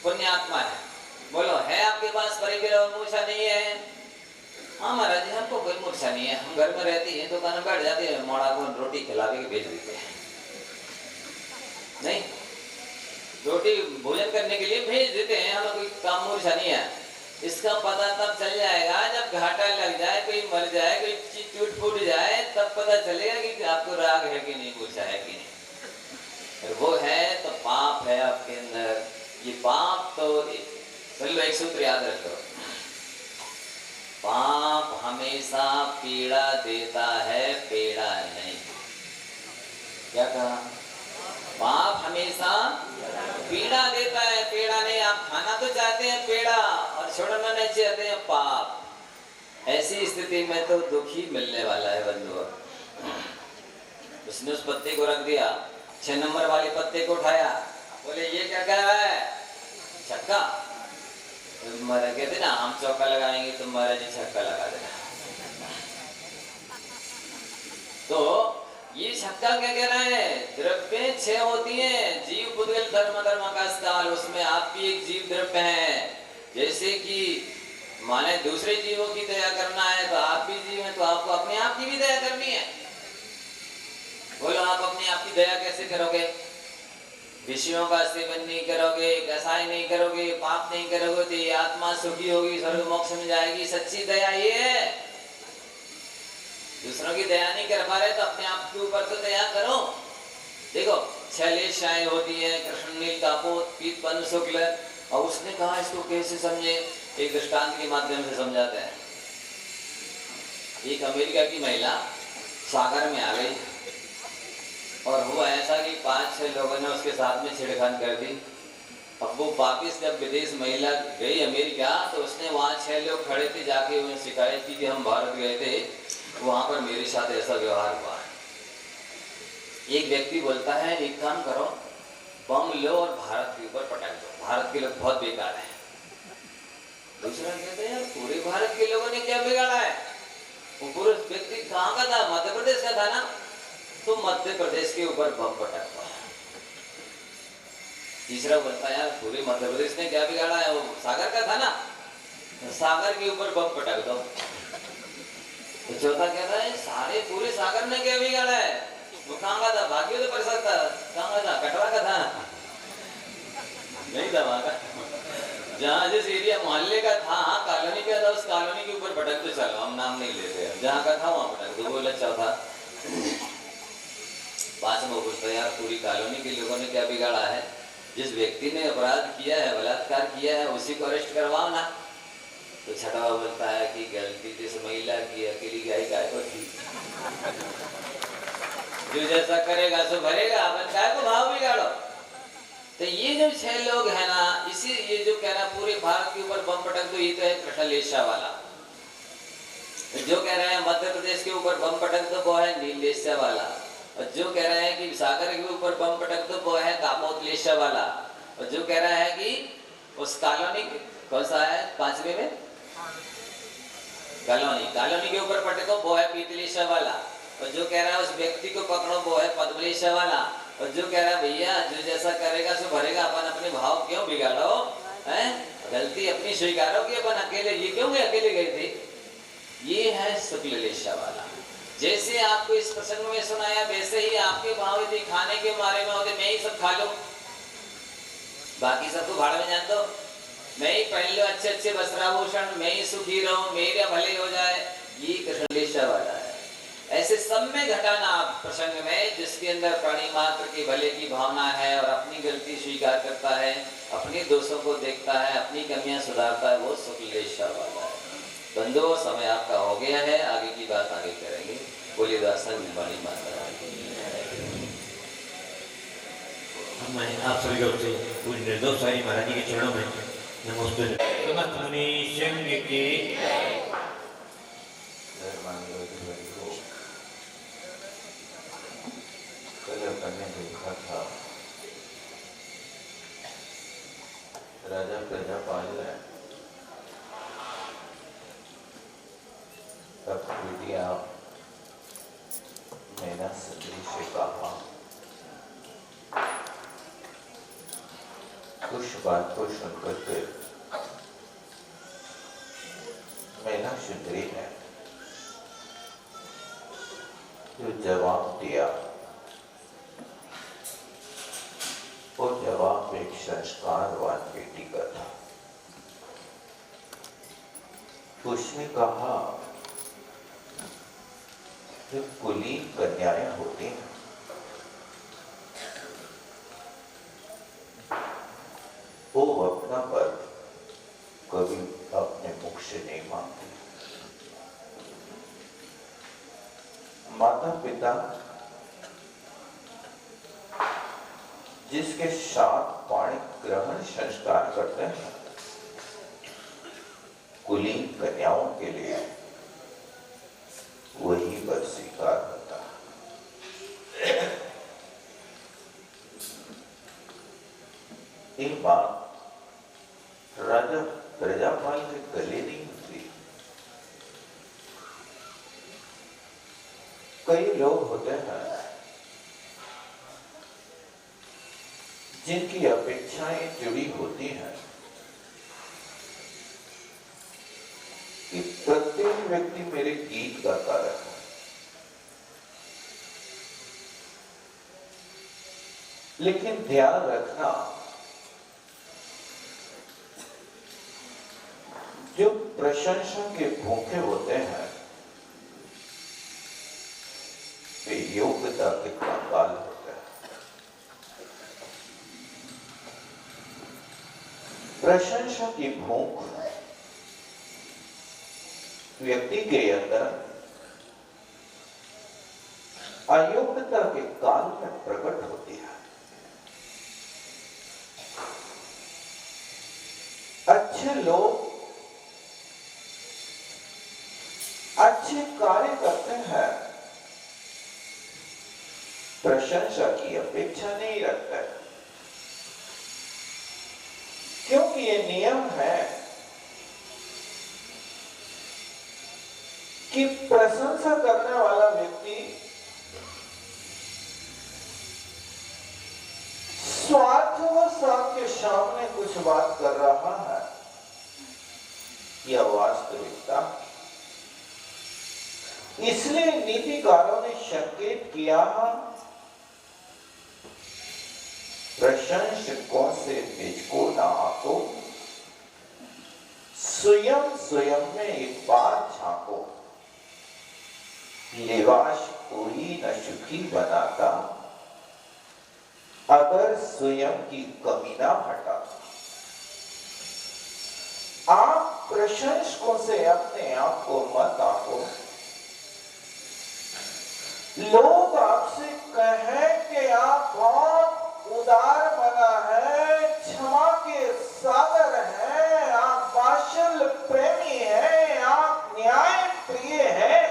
पुण्यात्मा है। बोलो है आपके पास परिग्रह और मूर्छा नहीं है? हाँ महाराज जी हमको कोई मूर्छा नहीं है, हम घर में रहती है, दुकान में बैठ जाते हैं, मोड़ा को रोटी खिलावे के भेज देते हैं। नहीं, रोटी भोजन करने के लिए भेज देते हैं, हमें कोई काम मूर्छा नहीं है। इसका पता तब चल जाएगा जब घाटा लग जाए, कोई मर जाए, कोई चीज टूट फूट जाए, तब पता चलेगा कि आपको राग है कि नहीं, मूर्छा है कि नहीं। वो है तो पाप है आपके अंदर। ये पाप तो चलो एक सूत्र याद रखो, पाप हमेशा पीड़ा देता है, पेड़ा नहीं। क्या कहा? पाप हमेशा पीड़ा देता है, पेड़ा नहीं। आप खाना तो चाहते हैं पेड़ा और छोड़ना नहीं चाहते हैं पाप। ऐसी स्थिति में तो दुखी मिलने वाला है बंधुओं। उसने उस पत्ते को रख दिया, 6 नंबर वाले पत्ते को उठाया, बोले ये क्या कर रहा है? छक्का। तुम्हारा कहते ना हम चौका लगाएंगे, तुम्हारा जी छक्का लगा देना। तो ये छक्का क्या कह रहा है? द्रव्य 6 होती हैं, जीव पुद्गल धर्म धर्म का स्थल, उसमें आप भी एक जीव द्रव्य है। जैसे कि माने दूसरे जीवों की दया करना है तो आप भी जीव हैं, तो आपको अपने आप की भी दया करनी है। बोलो आप अपने आप की दया कैसे करोगे? विषयों का सेवन नहीं करोगे, कसाई नहीं करोगे, पाप नहीं करोगे तो ये आत्मा सुखी होगी, स्वर्ग मोक्ष में जाएगी। सच्ची दया ये है। दूसरों की दया नहीं कर पा रहे तो अपने आप के ऊपर तो दया करो। देखो 6 लेशाएं होती हैं, कृष्ण नील कापोत पीत पन शुक्ल, और उसने कहा इसको कैसे समझे? एक दृष्टांत के माध्यम से समझाते हैं। एक अमेरिका की महिला सागर में आ गई और हुआ ऐसा कि 5-6 लोगों ने उसके साथ में छेड़खानी कर दी। अब वो वापिस जब विदेश महिला गई अमेरिका तो उसने वहाँ 6 लोग खड़े थे, जाके उन्हें शिकायत की कि हम भारत गए थे, वहाँ पर मेरे साथ ऐसा व्यवहार हुआ। एक व्यक्ति बोलता है एक काम करो, बम लो और भारत के ऊपर पटक दो, भारत के लोग बहुत बेकार हैं। दूसरा कहते हैं पूरे भारत के लोगों ने क्या बिगाड़ा है? वो पूरा व्यक्ति कहाँ का था? मध्य प्रदेश का था ना, तो मध्य प्रदेश के ऊपर बम पटक दो। तीसरा बोलता है यार पूरे मध्य प्रदेश ने क्या बिगाड़ा है? वो सागर का था ना, सागर के ऊपर बम पटक दो। तो चौथा कहता है सारे पूरे सागर ने क्या बिगाड़ा है? वो कहाँ का था? भाग्योदय परिषद था। कहाँ का था? कटरा का था? नहीं था वहां का, जहाँ जिस एरिया मोहल्ले का था, कॉलोनी का था, उस कॉलोनी के ऊपर पटक तो चलो, हम नाम नहीं लेते, जहाँ का था वहां पटक दो। बोला चौथा। पांचवा बोलता यार पूरी कॉलोनी के लोगों ने क्या बिगाड़ा है? जिस व्यक्ति ने अपराध किया है, बलात्कार किया है, उसी को अरेस्ट करवाओ ना। तो छठवा बोलता है कि गलती जिस महिला की, अकेली गाय को थी, जो जैसा करेगा सो भरेगा, अपन गाय को भाव बिगाड़ो। तो ये जो 6 लोग है ना, इसी ये जो कह रहा पूरे भारत के ऊपर बम पटक दो, ये तो है कृष्ण लेशा वाला। जो कह रहे हैं मध्य प्रदेश के ऊपर बम पटक दो, वो है नील लेशा वाला। और जो कह रहा है कि सागर के ऊपर बम पटक दो, वो है कापोत लेशा वाला। और जो कह रहा है कि उस कॉलोनी, कौन सा है 5वें में? कॉलोनी के ऊपर पटको, वो है पीतलेशा वाला। और जो कह रहा है उस व्यक्ति को पकड़ो, वो है पद्मलेशा वाला। और जो कह रहा है भैया जो जैसा करेगा सो भरेगा, अपन अपने भाव क्यों बिगाड़ो हैं? गलती अपनी स्वीकारो कि अपन अकेले, ये क्यों गए अकेले गए थे? ये है शुक्ललेशा वाला। जैसे आपको इस प्रसंग में सुनाया, वैसे ही आपके भाव यदि खाने के बारे में होते, मैं ही सब खा लो, बाकी सबको भाड़ में जान दो, मैं ही पहन लो अच्छे अच्छे वस्त्राभूषण, मैं ही सुखी रहूं, मेरा भले हो जाए, ये कृष्णलेशा वाला है। ऐसे सब में घटाना आप प्रसंग में, जिसके अंदर प्राणी मात्र की भले की भावना है और अपनी गलती स्वीकार करता है, अपने दोषों को देखता है, अपनी कमियां सुधारता है, वो शुक्ललेशा वाला है। बंधुओं समय आपका हो गया है, आगे की बात आगे करेंगे। बोलिए दासन वाणी माता। मैं आप सभी लोग से पूज्य निर्दोष साई महाराज जी के चरणों में नमस्ते। राजा प्रजापाल ने तब बिटिया मैना सुंदरी से कहा, कुछ बात को सुनकर के मैना सुंदरी ने जो जवाब दिया, वो जवाब एक संस्कारवान बेटी का था। उसने कहा जो कुलीन कन्याएं होती हैं, वो अपना वर्ग कभी अपने मुख से नहीं मांगते। माता पिता जिसके साथ पाणी ग्रहण संस्कार करते हैं, कुलीन कन्याओं के लिए वही वर स्वीकार होता है। एक बात राजा प्रजापाल के गले नहीं उतरी। कई लोग होते हैं जिनकी अपेक्षाएं जुड़ी होती हैं कि प्रत्येक व्यक्ति मेरे गीत गाता रहे, लेकिन ध्यान रखना, जो प्रशंसा के भूखे होते हैं वे योग्यता के कंगाल होते हैं। प्रशंसा की भूख व्यक्ति के अंदर अयोग्यता के काल में प्रकट होती है। अच्छे लोग अच्छे कार्य करते हैं, प्रशंसा की अपेक्षा नहीं रखते, क्योंकि ये नियम है कि प्रशंसा करने वाला व्यक्ति स्वार्थवश के सामने कुछ बात कर रहा है, यह वास्तविकता। इसलिए नीतिकारों ने संकेत किया, प्रशंसकों से निजको न आको, स्वयं स्वयं में एक बार झांको, लिवाश कोई न सुखी बनाता, अगर स्वयं की कमी ना हटा। आप प्रशंसकों से अपने आप को मत आको। लोग आपसे कहें कि आप बहुत उदार मना है, क्षमा के सागर हैं, आप वात्सल्य प्रेमी हैं, आप न्याय प्रिय हैं।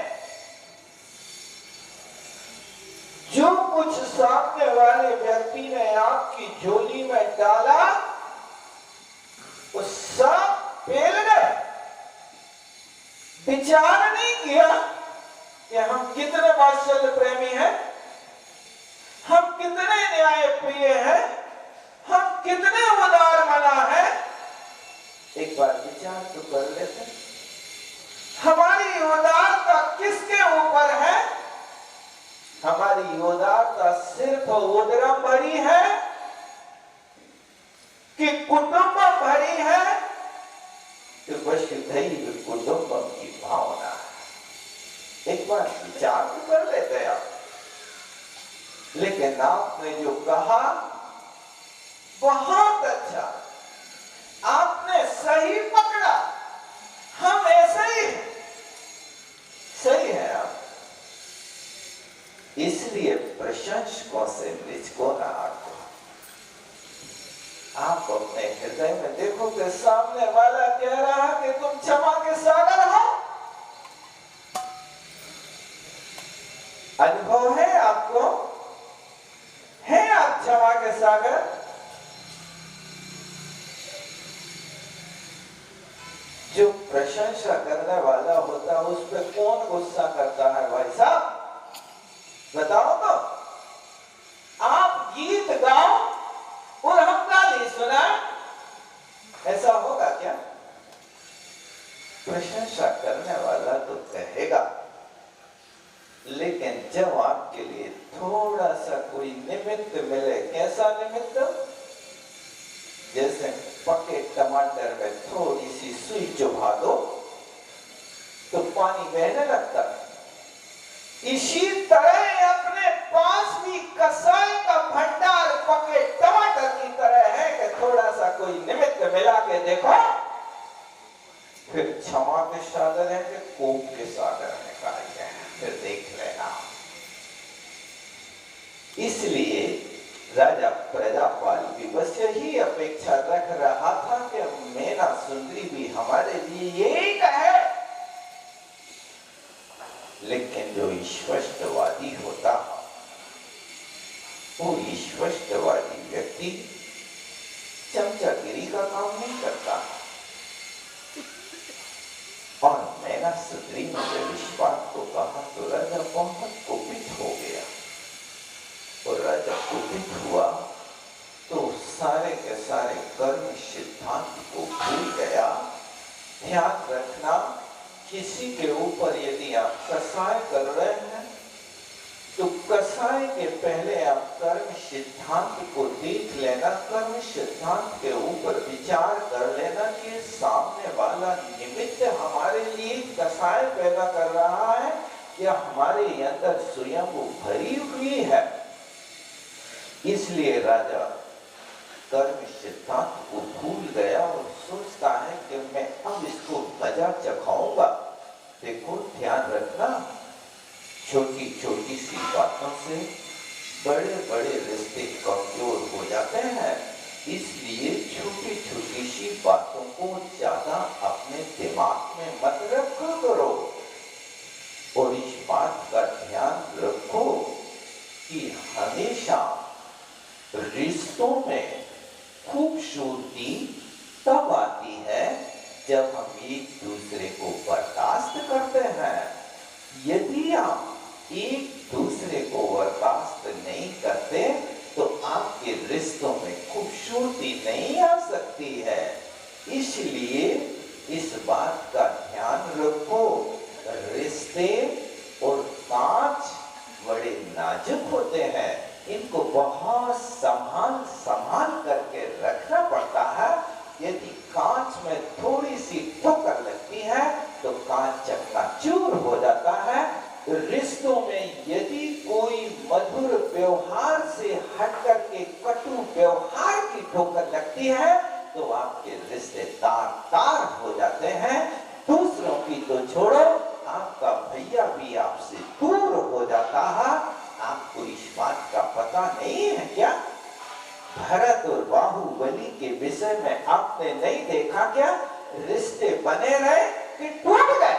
जो कुछ सामने वाले व्यक्ति ने आपकी झोली में डाला वो सब फेल गए। विचार नहीं किया कि हम कितने वात्सल्य प्रेमी हैं, हम कितने न्याय प्रिय हैं, हम कितने उदार मना हैं। एक बार विचार तो कर लेते, हमारी उदारता किसके ऊपर है? हमारी उदारता सिर्फ उदरम भरी है कि कुटुंब भरी है? कि वसुधैव कुटुंबकम की भावना है। एक बार विचार तो कर लेते आप। लेकिन आपने जो कहा बहुत अच्छा, आपने सही पकड़ा, हम ऐसे ही सही है आप। इसलिए प्रशंसकों से निजको न आको। आप अपने हृदय में देखो कि सामने वाला कह रहा है कि तुम क्षमा के सागर हो। अनुभव है आपको? है आप क्षमा के सागर? जो प्रशंसा करने वाला होता है उस पर कौन गुस्सा करता है भाई साहब? बताओ तो। आप गीत गाओ और हम गाली सुनाएं, ऐसा होगा क्या? प्रशंसा करने वाला तो कहेगा, लेकिन जब आपके लिए थोड़ा सा कोई निमित्त मिले, कैसा निमित्त? जैसे पके टमाटर में थोड़ी सी सुई चुभा दो तो पानी बहने लगता है। इसी तरह अपने पास भी कसाई का भंडार पके टमाटर की तरह है कि थोड़ा सा कोई निमित्त मिला के देखो फिर क्षमा के सागर है कि कोप के सागर है कहा गया है, फिर देख लेना। इसलिए राजा प्रजापाल भी बस यही अपेक्षा रख रहा था कि मैना सुंदरी भी हमारे लिए यही कहे। लेकिन जो ईश्वरवादी होता वो ईश्वरवादी व्यक्ति चमचागिरी का काम नहीं करता। और मैना सुंदरी ने जब इस बात को कहा तो राजा बहुत कुपित हो गया। और राजा कुपित हुआ तो सारे के सारे कर्म सिद्धांत को भूल गया। ध्यान रखना, किसी के ऊपर यदि आप कसाय कर रहे हैं तो कसाय के पहले आप कर्म सिद्धांत को देख लेना, कर्म सिद्धांत के ऊपर विचार कर लेना कि सामने वाला निमित्त हमारे लिए कसाय पैदा कर रहा है या हमारे अंदर स्वयं वो भरी हुई है। इसलिए राजा कर्म सिद्धांत को भूल गया और सोचता है कि मैं अब इसको मजा चखाऊंगा। देखो ध्यान रखना, छोटी छोटी सी बातों से बड़े बड़े रिश्ते कमजोर हो जाते हैं। इसलिए छोटी छोटी सी बातों को ज्यादा अपने दिमाग में मत रखा करो। और इस बात का ध्यान रखो कि हमेशा रिश्तों में खूबसूरती तब आती है जब हम एक दूसरे को बर्दाश्त करते हैं। यदि आप एक दूसरे को बर्दाश्त नहीं करते तो आपके रिश्तों में खूबसूरती नहीं आ सकती है। इसलिए इस बात का ध्यान रखो, रिश्ते और कांच बड़े नाजुक होते हैं, इनको बहुत संभाल करके रखना पड़ता है। यदि कांच में थोड़ी सी ठोकर लगती है तो कांच चकनाचूर हो जाता है। रिश्तों में यदि कोई मधुर व्यवहार से हट करके कटु व्यवहार की ठोकर लगती है तो आपके रिश्ते तार हो जाते हैं। दूसरों की तो छोड़ो, आपका भैया भी आपसे दूर हो जाता है। आपको इस बात का पता नहीं है क्या? भरत और बाहुबली के विषय में आपने नहीं देखा क्या? रिश्ते बने रहे कि टूट गए।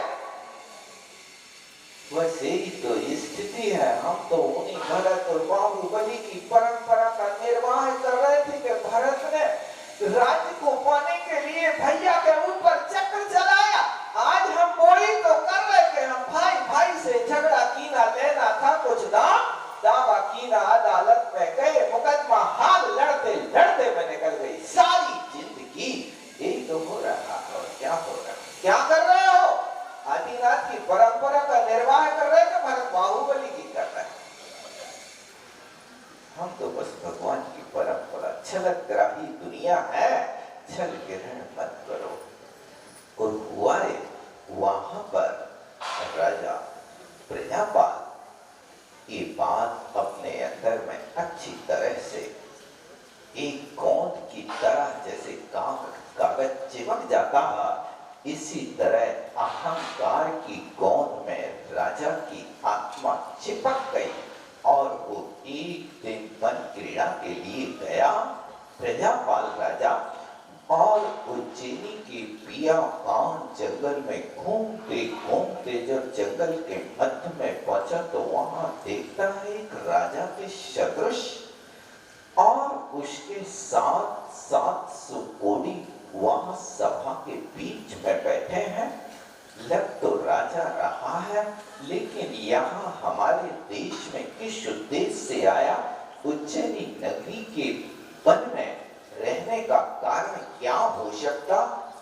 बस यही तो स्थिति है। हम तो उन्हीं भरत और बाहुबली की परंपरा का निर्वाह कर रहे थे कि भरत ने राज्य को पाने के लिए भैया के ऊपर चक्र चलाया। आज हम बोली तो कर रहे कि हम भाई से झगड़ा कीना लेना था, कुछ दावा कीना, अदालत में गए, मुकदमा हाल लड़ते लड़ते में निकल गई सारी जिंदगी। यही तो हो रहा है। और क्या हो रहा है? क्या कर रहे हो? आदिनाथ की परंपरा का निर्वाह कर रहे हैं, भरत बाहुबली की कर रहे हैं। हम तो बस भगवान की परंपरा, छलकग्राही दुनिया है, छल ग्रहण मत करो। और हुआ है वहां पर राजा प्रजापाल ये बात अपने अंदर में अच्छी तरह से एक गोंद की तरह जैसे कागज चिपक जाता है, इसी तरह अहंकार की गोंद में राजा की आत्मा चिपक गई। और वो एक दिन वन क्रीड़ा के लिए गया प्रजापाल राजा, और उज्जैनी के बियाबान जंगल में घूमते घूमते जब जंगल के मध्य में पहुंचा तो वहां देखता है एक राजा के सदृश और उसके साथ 700 कोड़ी वहां सभा के बीच में बैठे हैं। लग तो राजा रहा है, लेकिन यहाँ हमारे देश में किस उद्देश्य से आया? उज्जैनी नगरी के वन में रहने का कारण क्या हो सकता?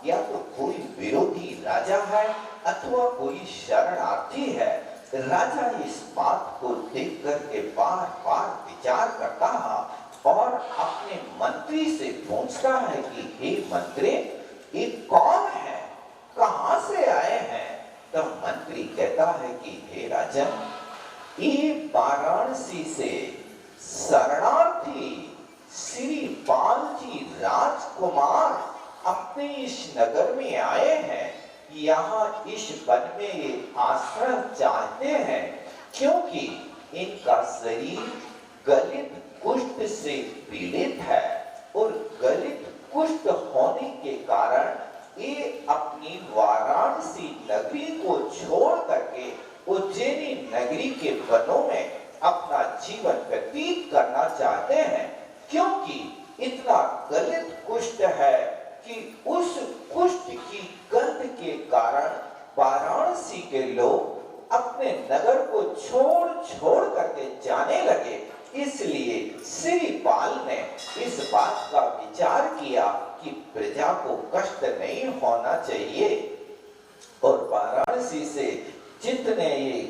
या तो कोई विरोधी राजा है अथवा कोई शरणार्थी है। राजा इस बात को देख करके बार बार विचार करता है और अपने मंत्री से पूछता है कि हे मंत्री, ये कौन है, कहां से आए हैं? तब मंत्री कहता है कि हे राजन, ये वाराणसी से शरणार्थी श्री पाल जी राजकुमार अपने इस नगर में आए हैं। यहाँ इस वन में ये आश्रय चाहते हैं, क्योंकि इनका शरीर गलित कुष्ठ से पीड़ित है और गलित कुष्ठ होने के कारण ये अपनी वाराणसी नगरी को छोड़ करके उज्जैनी नगरी के वनों में अपना जीवन व्यतीत करना चाहते हैं, क्योंकि इतना गलित कुष्ठ है कि उस कुष्ठ की गंध के कारण वाराणसी के लोग अपने नगर को छोड़ छोड़ करके जाने लगे। इसलिए श्रीपाल ने इस बात का विचार किया कि प्रजा को कष्ट नहीं होना चाहिए और वाराणसी से जितने ये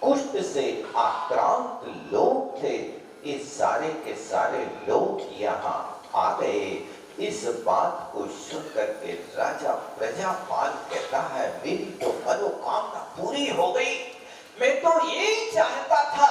कुष्ठ से आक्रांत लोग थे, ये सारे के सारे लोग यहाँ आ गए। इस बात को सुनकर के राजा प्रजापाल कहता है, मेरी तो मनोकामना पूरी हो गई। मैं तो यही चाहता था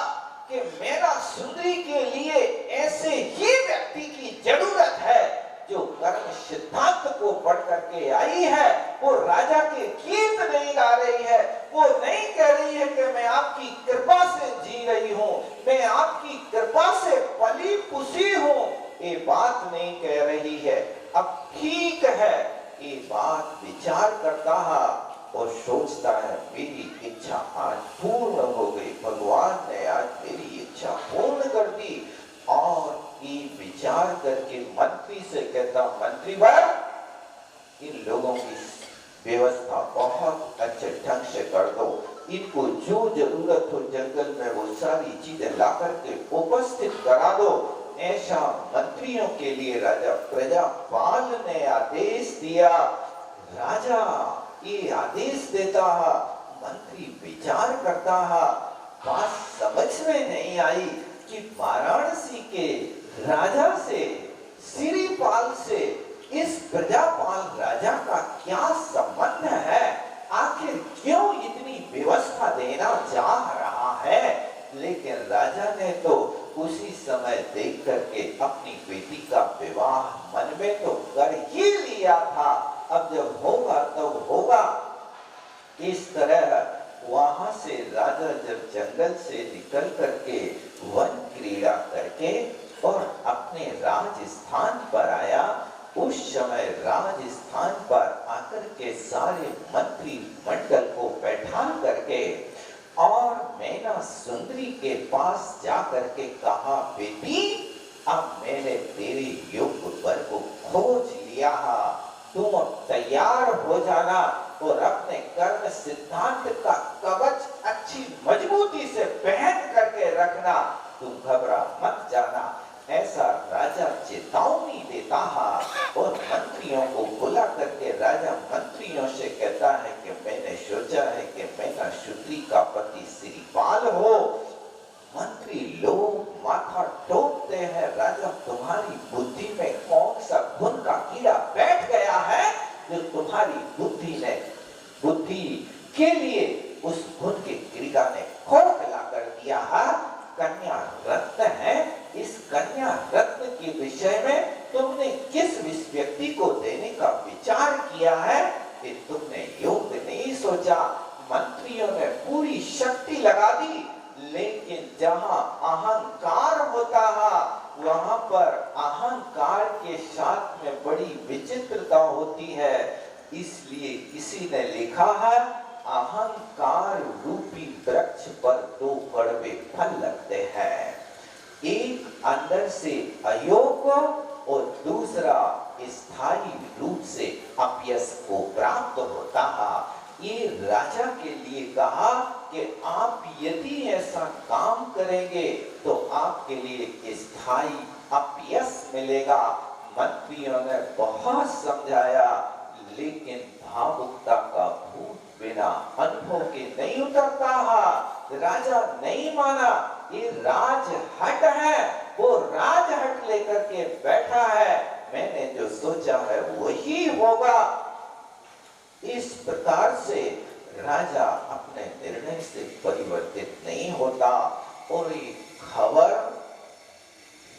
कि मेरा सुंदरी के लिए ऐसे ही व्यक्ति की जरूरत है जो कर्म सिद्धांत को पढ़ करके आई है, वो राजा के गीत नहीं गा रही है, वो नहीं कह रही है कि मैं आपकी कृपा से जी रही हूँ, मैं आपकी कृपा से पली पुसी हूँ, ये बात नहीं कह रही है। अब ठीक है, ये बात विचार करता है और सोचता है, मेरी इच्छा आज पूर्ण हो गई, भगवान ने आज मेरी इच्छा पूर्ण कर दी। और ये विचार करके मंत्री से कहता, मंत्री वर, इन लोगों की व्यवस्था बहुत अच्छे ढंग से कर दो, इनको जो जरूरत हो जंगल में वो सारी चीजें ला करके उपस्थित करा दो। ऐसा मंत्रियों के लिए राजा प्रजापाल ने आदेश दिया। राजा ये आदेश देता है, मंत्री विचार करता है, बात समझ में नहीं आई कि वाराणसी के राजा से, श्रीपाल से इस प्रजापाल राजा का क्या संबंध है, आखिर क्यों इतनी व्यवस्था देना चाह रहा है। लेकिन राजा ने तो उसी समय देख करके अपनी बेटी का विवाह मन में तो कर ही लिया था, अब जब होगा तब होगा। इस तरह वहां से राजा जब जंगल से निकल करके वन क्रीड़ा करके और अपने राजस्थान पर आया, उस समय राजस्थान पर आकर के सारे मंत्री मंडल को बैठा करके और मैना सुंदरी के पास जाकर के कहा, बेटी अब मैंने तेरे योग्य वर को खोज लिया है, तुम तैयार हो जाना और अपने कर्म सिद्धांत का कवच अच्छी मजबूती से पहन करके रखना, तुम घबरा मत जाना। ऐसा राजा चेतावनी देता है और मंत्रियों को बुला करके राजा मंत्रियों से कहता है कि मैंने सोचा है कि मैना सुंदरी का पति श्रीपाल हो। मंत्री लोग माथा टोकते हैं, राजा तुम्हारी बुद्धि में कौन सा घुन का कीड़ा बैठ गया है जो तुम्हारी बुद्धि के लिए उस घुन के कीड़ा ने खोखला कर दिया है। कन्या रत्न है, इस कन्या रत्न के विषय में तुमने किस व्यक्ति को देने का विचार किया है, कि तुमने योग्य नहीं सोचा। मंत्रियों ने पूरी शक्ति लगा दी, लेकिन जहां अहंकार होता है वहां पर अहंकार के साथ में बड़ी विचित्रता होती है। इसलिए किसी ने लिखा है, अहंकार रूपी वृक्ष पर दो कड़वे फल लगते हैं, एक अंदर से अयोग और दूसरा स्थायी रूप से अपयश को प्राप्त होता है। ये राजा के लिए कहा कि आप यदि ऐसा काम करेंगे तो आपके लिए स्थायी अपयश मिलेगा। मंत्रियों ने बहुत समझाया, लेकिन भावुकता का भूत बिना अनुभव के नहीं उतरता है। राजा नहीं माना, ये राजहट है, वो राजहट लेकर के बैठा है, मैंने जो सोचा है वही होगा। इस प्रकार से राजा अपने निर्णय से परिवर्तित नहीं होता और ये खबर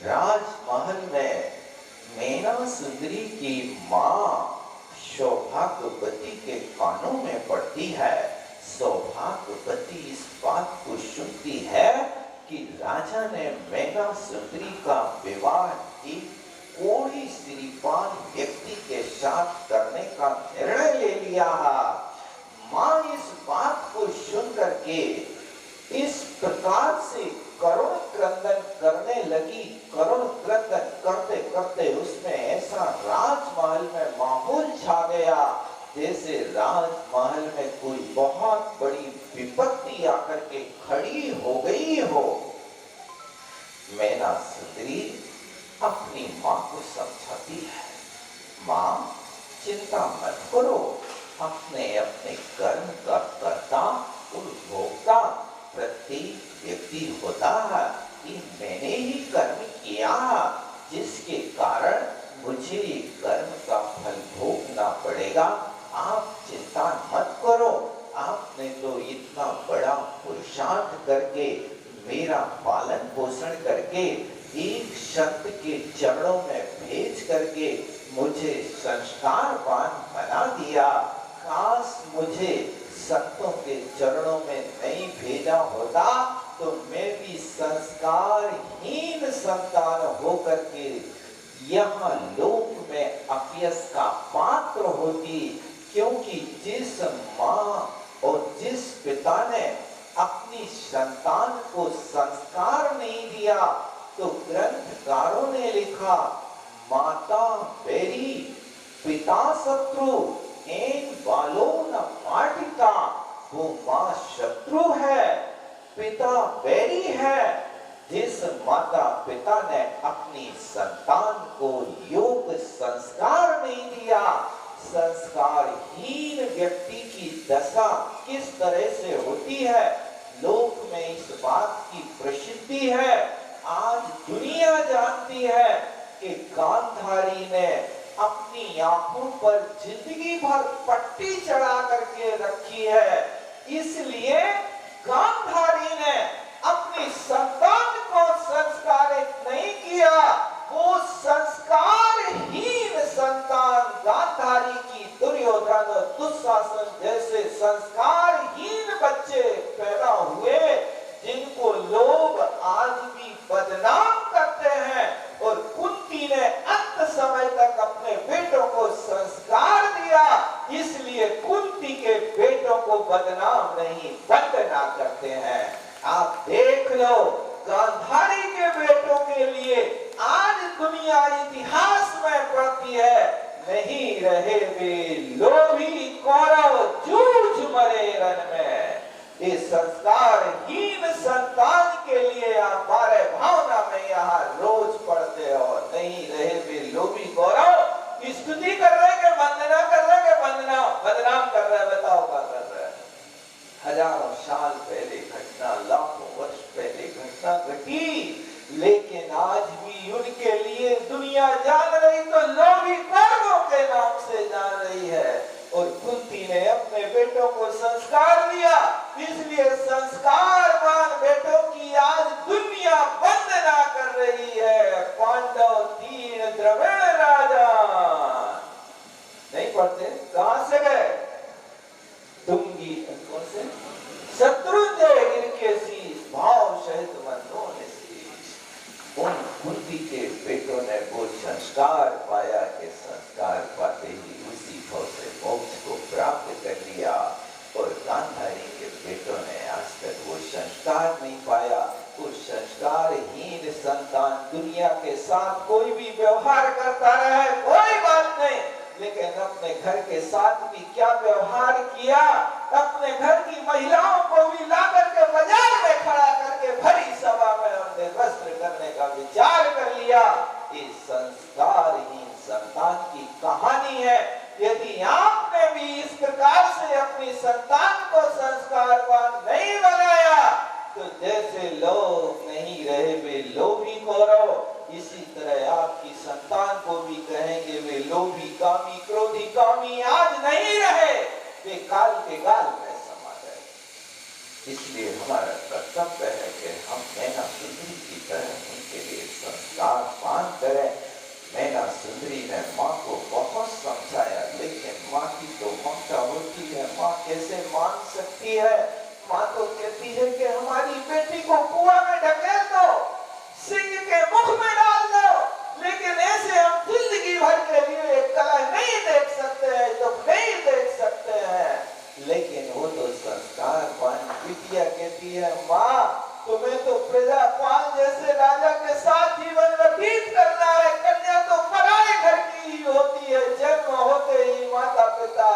राजमहल में मैना सुंदरी की मां सौभाग्यवती के कानों बढ़ती है। सौभाग्यवती इस बात को सुनती है कि राजा ने मैना सुंदरी का विवाह एक कोढ़ी श्रीमान व्यक्ति के साथ करने का निर्णय ले लिया है। माँ इस बात को सुन करके इस प्रकार से करुण क्रंदन करने लगी। करुण क्रंदन करते करते उसमें ऐसा राजमहल में माहौल छा गया जैसे राजमहल में कोई बहुत बड़ी विपत्ति आकर के खड़ी हो गई हो। मैना सुंदरी अपनी माँ को समझाती है, माँ चिंता मत करो, अपने अपने कर्म का कर्ता और भोक्ता प्रत्येक व्यक्ति होता है। ये मैंने ही कर्म किया जिसके कारण मुझे कर्म का फल भोगना पड़ेगा। आप चिंता मत करो, आपने तो इतना बड़ा पुरुषार्थ करके मेरा पालन पोषण करके एक संत के चरणों में भेज करके मुझे संस्कारवान बना दिया। काश मुझे संतों के चरणों में नहीं भेजा होता तो मैं भी संस्कारहीन संतान होकर के यहाँ लोक में अपयश का पात्र होती। क्योंकि जिस माँ और जिस पिता ने अपनी संतान को संस्कार नहीं दिया तो ग्रंथकारों ने लिखा, माता बैरी पिता शत्रु इन बालों न पाटिका। वो माँ शत्रु है, पिता बैरी है। जिस माता पिता ने अपनी संतान को योग संस्कार नहीं दिया, संस्कारहीन व्यक्ति की दशा किस तरह से होती है लोक में इस बात की प्रसिद्धि है। आज दुनिया जानती है कि गांधारी ने अपनी आंखों पर जिंदगी भर पट्टी चढ़ा करके रखी है, इसलिए गांधारी ने अपनी संतान को संस्कारित नहीं किया। वो संस्कारहीन संतान गांधारी की दुर्योधन और दुशासन जैसे संस्कारहीन बच्चे पैदा हुए जिनको लोग आज भी बदनाम करते हैं। और कुंती ने अंत समय तक अपने बेटों को संस्कार दिया, इसलिए कुंती के बेटों को बदनाम नहीं वंदना करते हैं। आप देख लो गांधारी के बेटों के लिए आज दुनिया इतिहास में पढ़ती है, नहीं रहे वे लोभी कौरव जूझ मरे रण में। इस संस्कारहीन संतान के लिए आप बारे भावना में यहाँ रोज पढ़ते हो, नहीं रहे वे लोभी कौरव। स्तुति कर रहे के वंदना कर रहे के वंदना बदनाम कर रहे, बताओ क्या कर रहे। हजारों साल पहले घटना, लाखों वर्ष पहले घटना घटी, लेकिन आज भी उनके लिए दुनिया जान रही तो लोभी कौरवों के नाम से जान रही है। और कुंती ने अपने बेटों को संस्कार दिया, इसलिए संस्कारवान बेटों की आज दुनिया वंदना कर रही है। पांडव 3 द्रविड़ राजा नहीं पढ़ते, कहां से गए? तुंगी कौन से शत्रुंजय गिरकेशीस भाव सहित मंदों ने उन कुंती के बेटों ने वो संस्कार पाया कि संस्कार पाते ही उसी भाव से मोक्ष को प्राप्त कर लिया। और गांधारी के बेटों ने आज तक वो संस्कार नहीं पाया। वो संस्कारहीन संतान दुनिया के साथ कोई भी व्यवहार करता रहे कोई बात नहीं, लेकिन अपने घर के साथ भी क्या व्यवहार किया। अपने घर की महिलाओं को भी ला करके बाजार में खड़ा करके भरी सभा में उन्हें वस्त्र करने का विचार कर लिया। इस संस्कारहीन संतान की कहानी है। यदि आपने भी इस प्रकार से अपनी संतान को संस्कारवान नहीं बनाया तो जैसे लोग नहीं रहे वे लोभी कौरव, इसी तरह आपकी संतान को भी कहेंगे वे लोभी कामी क्रोधी कामी आज नहीं रहे, वे काल के गाल में समा गए। इसलिए हमारा कर्तव्य है कि हम मैना सुंदरी की तरह उनके लिए संस्कार पान करें। मैना सुंदरी ने माँ को बहुत समझाया, लेकिन माँ की तो ममता होती है, माँ कैसे मान सकती है? माँ तो कहती है कि हमारी बेटी को कुआं में ढकेल दो, सिंह के मुख में डाल दो, लेकिन ऐसे हम जिंदगी भर के लिए कला नहीं देख सकते हैं, तो नहीं देख सकते हैं। लेकिन वो तो संस्कारवान बिटिया कहती है, माँ तुम्हें तो प्रजापाल जैसे राजा के साथ जीवन व्यतीत करना है, कन्या तो पराए घर की ही होती है। जन्म होते ही माता पिता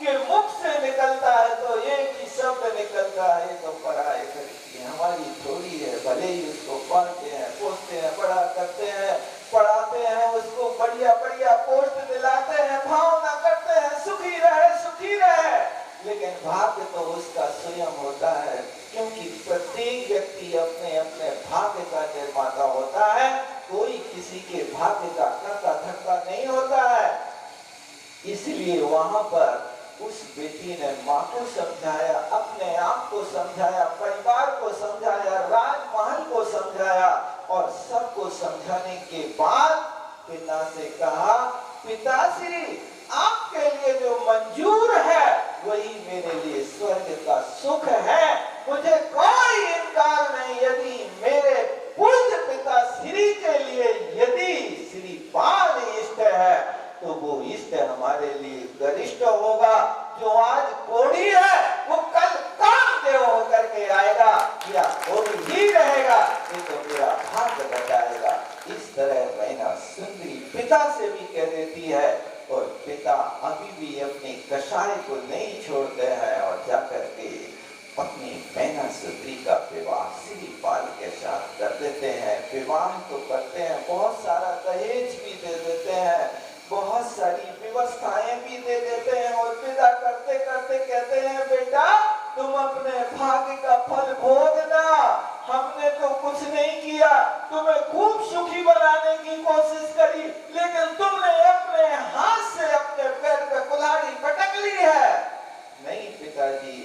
के मुख से निकलता है तो एक ही शब्द निकलता है, तो पराए घर की हमारी थोड़ी है। भले ही उसको पालते हैं, पोसते हैं, बड़ा करते हैं, पढ़ाते हैं, उसको बढ़िया बढ़िया पोस्ट दिलाते हैं, भावना करते हैं सुखी रहे सुखी रहे, लेकिन भाग्य तो उसका स्वयं होता है, क्योंकि प्रत्येक व्यक्ति अपने अपने भाग्य का निर्माता होता है। कोई किसी के भाग्य का कर्ता धर्ता नहीं होता है। इसलिए वहां पर उस बेटी ने माँ को समझाया, अपने आप को समझाया, परिवार को समझाया, राजमहल को समझाया, और सबको समझाने के बाद पिता से कहा, पिताश्री आपके लिए जो मंजूर है वही मेरे लिए स्वर्ग का सुख है, मुझे कोई इनकार नहीं। यदि मेरे पूज्य पिता श्री के लिए यदि श्रीपाल इष्ट है तो वो इष्ट हमारे लिए गरिष्ठ होगा। जो आज कोढ़ी है वो कल कामदेव होकर के आएगा, या कोढ़ी ही रहेगा, ये तो मेरा भाग्य बताएगा। इस तरह मैना सुंदरी पिता से भी कह देती है, और पिता अभी भी अपनी कषाय को नहीं छोड़ते हैं और जाकर के अपनी मैना सुंदरी का विवाह श्रीपाल के साथ कर देते हैं। विवाह तो करते हैं, बहुत सारा दहेज भी दे देते हैं, बहुत सारी व्यवस्थाएं भी दे देते हैं, और विदा करते करते कहते हैं, बेटा तुम अपने भाग्य का फल भोगना, हमने तो कुछ नहीं किया, तुम्हें खूब सुखी बनाने की कोशिश करी, लेकिन तुमने अपने हाथ से अपने पैर पे कुल्हाड़ी पटक ली है। नहीं पिताजी,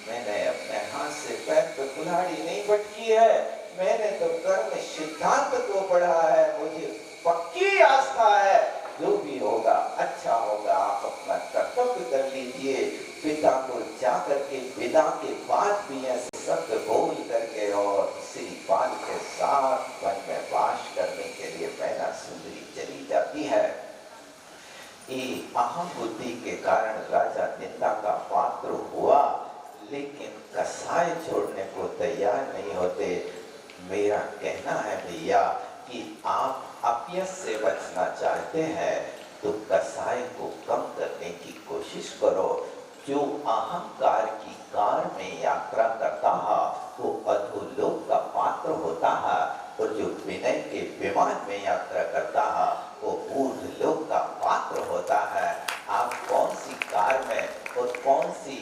मैंने अपने हाथ से पैर पे कुल्हाड़ी नहीं पटकी है, मैंने तो कर्म सिद्धांत को पढ़ा है, मुझे पक्की आस्था है, जो भी होगा अच्छा होगा, आप अपना कर्तव्य कर लीजिए। पिता को जाकर के विदा के बाद भी ऐसे शब्द बोल करके और श्रीपाल के साथ वन में वास करने के लिए मैना सुंदरी चली जाती है। ये अहम बुद्धि के कारण राजा निंदा का पात्र हुआ, लेकिन कसाय छोड़ने को तैयार नहीं होते। मेरा कहना है भैया कि आप अपयश से बचना चाहते हैं तो कसाय को कम करने की कोशिश करो। जो अहंकार की कार में यात्रा करता है वो अधोलोक का पात्र होता है, और जो विनय के विमान में यात्रा करता है वो ऊर्ध्वलोक का पात्र होता है। आप कौन सी कार में और कौन सी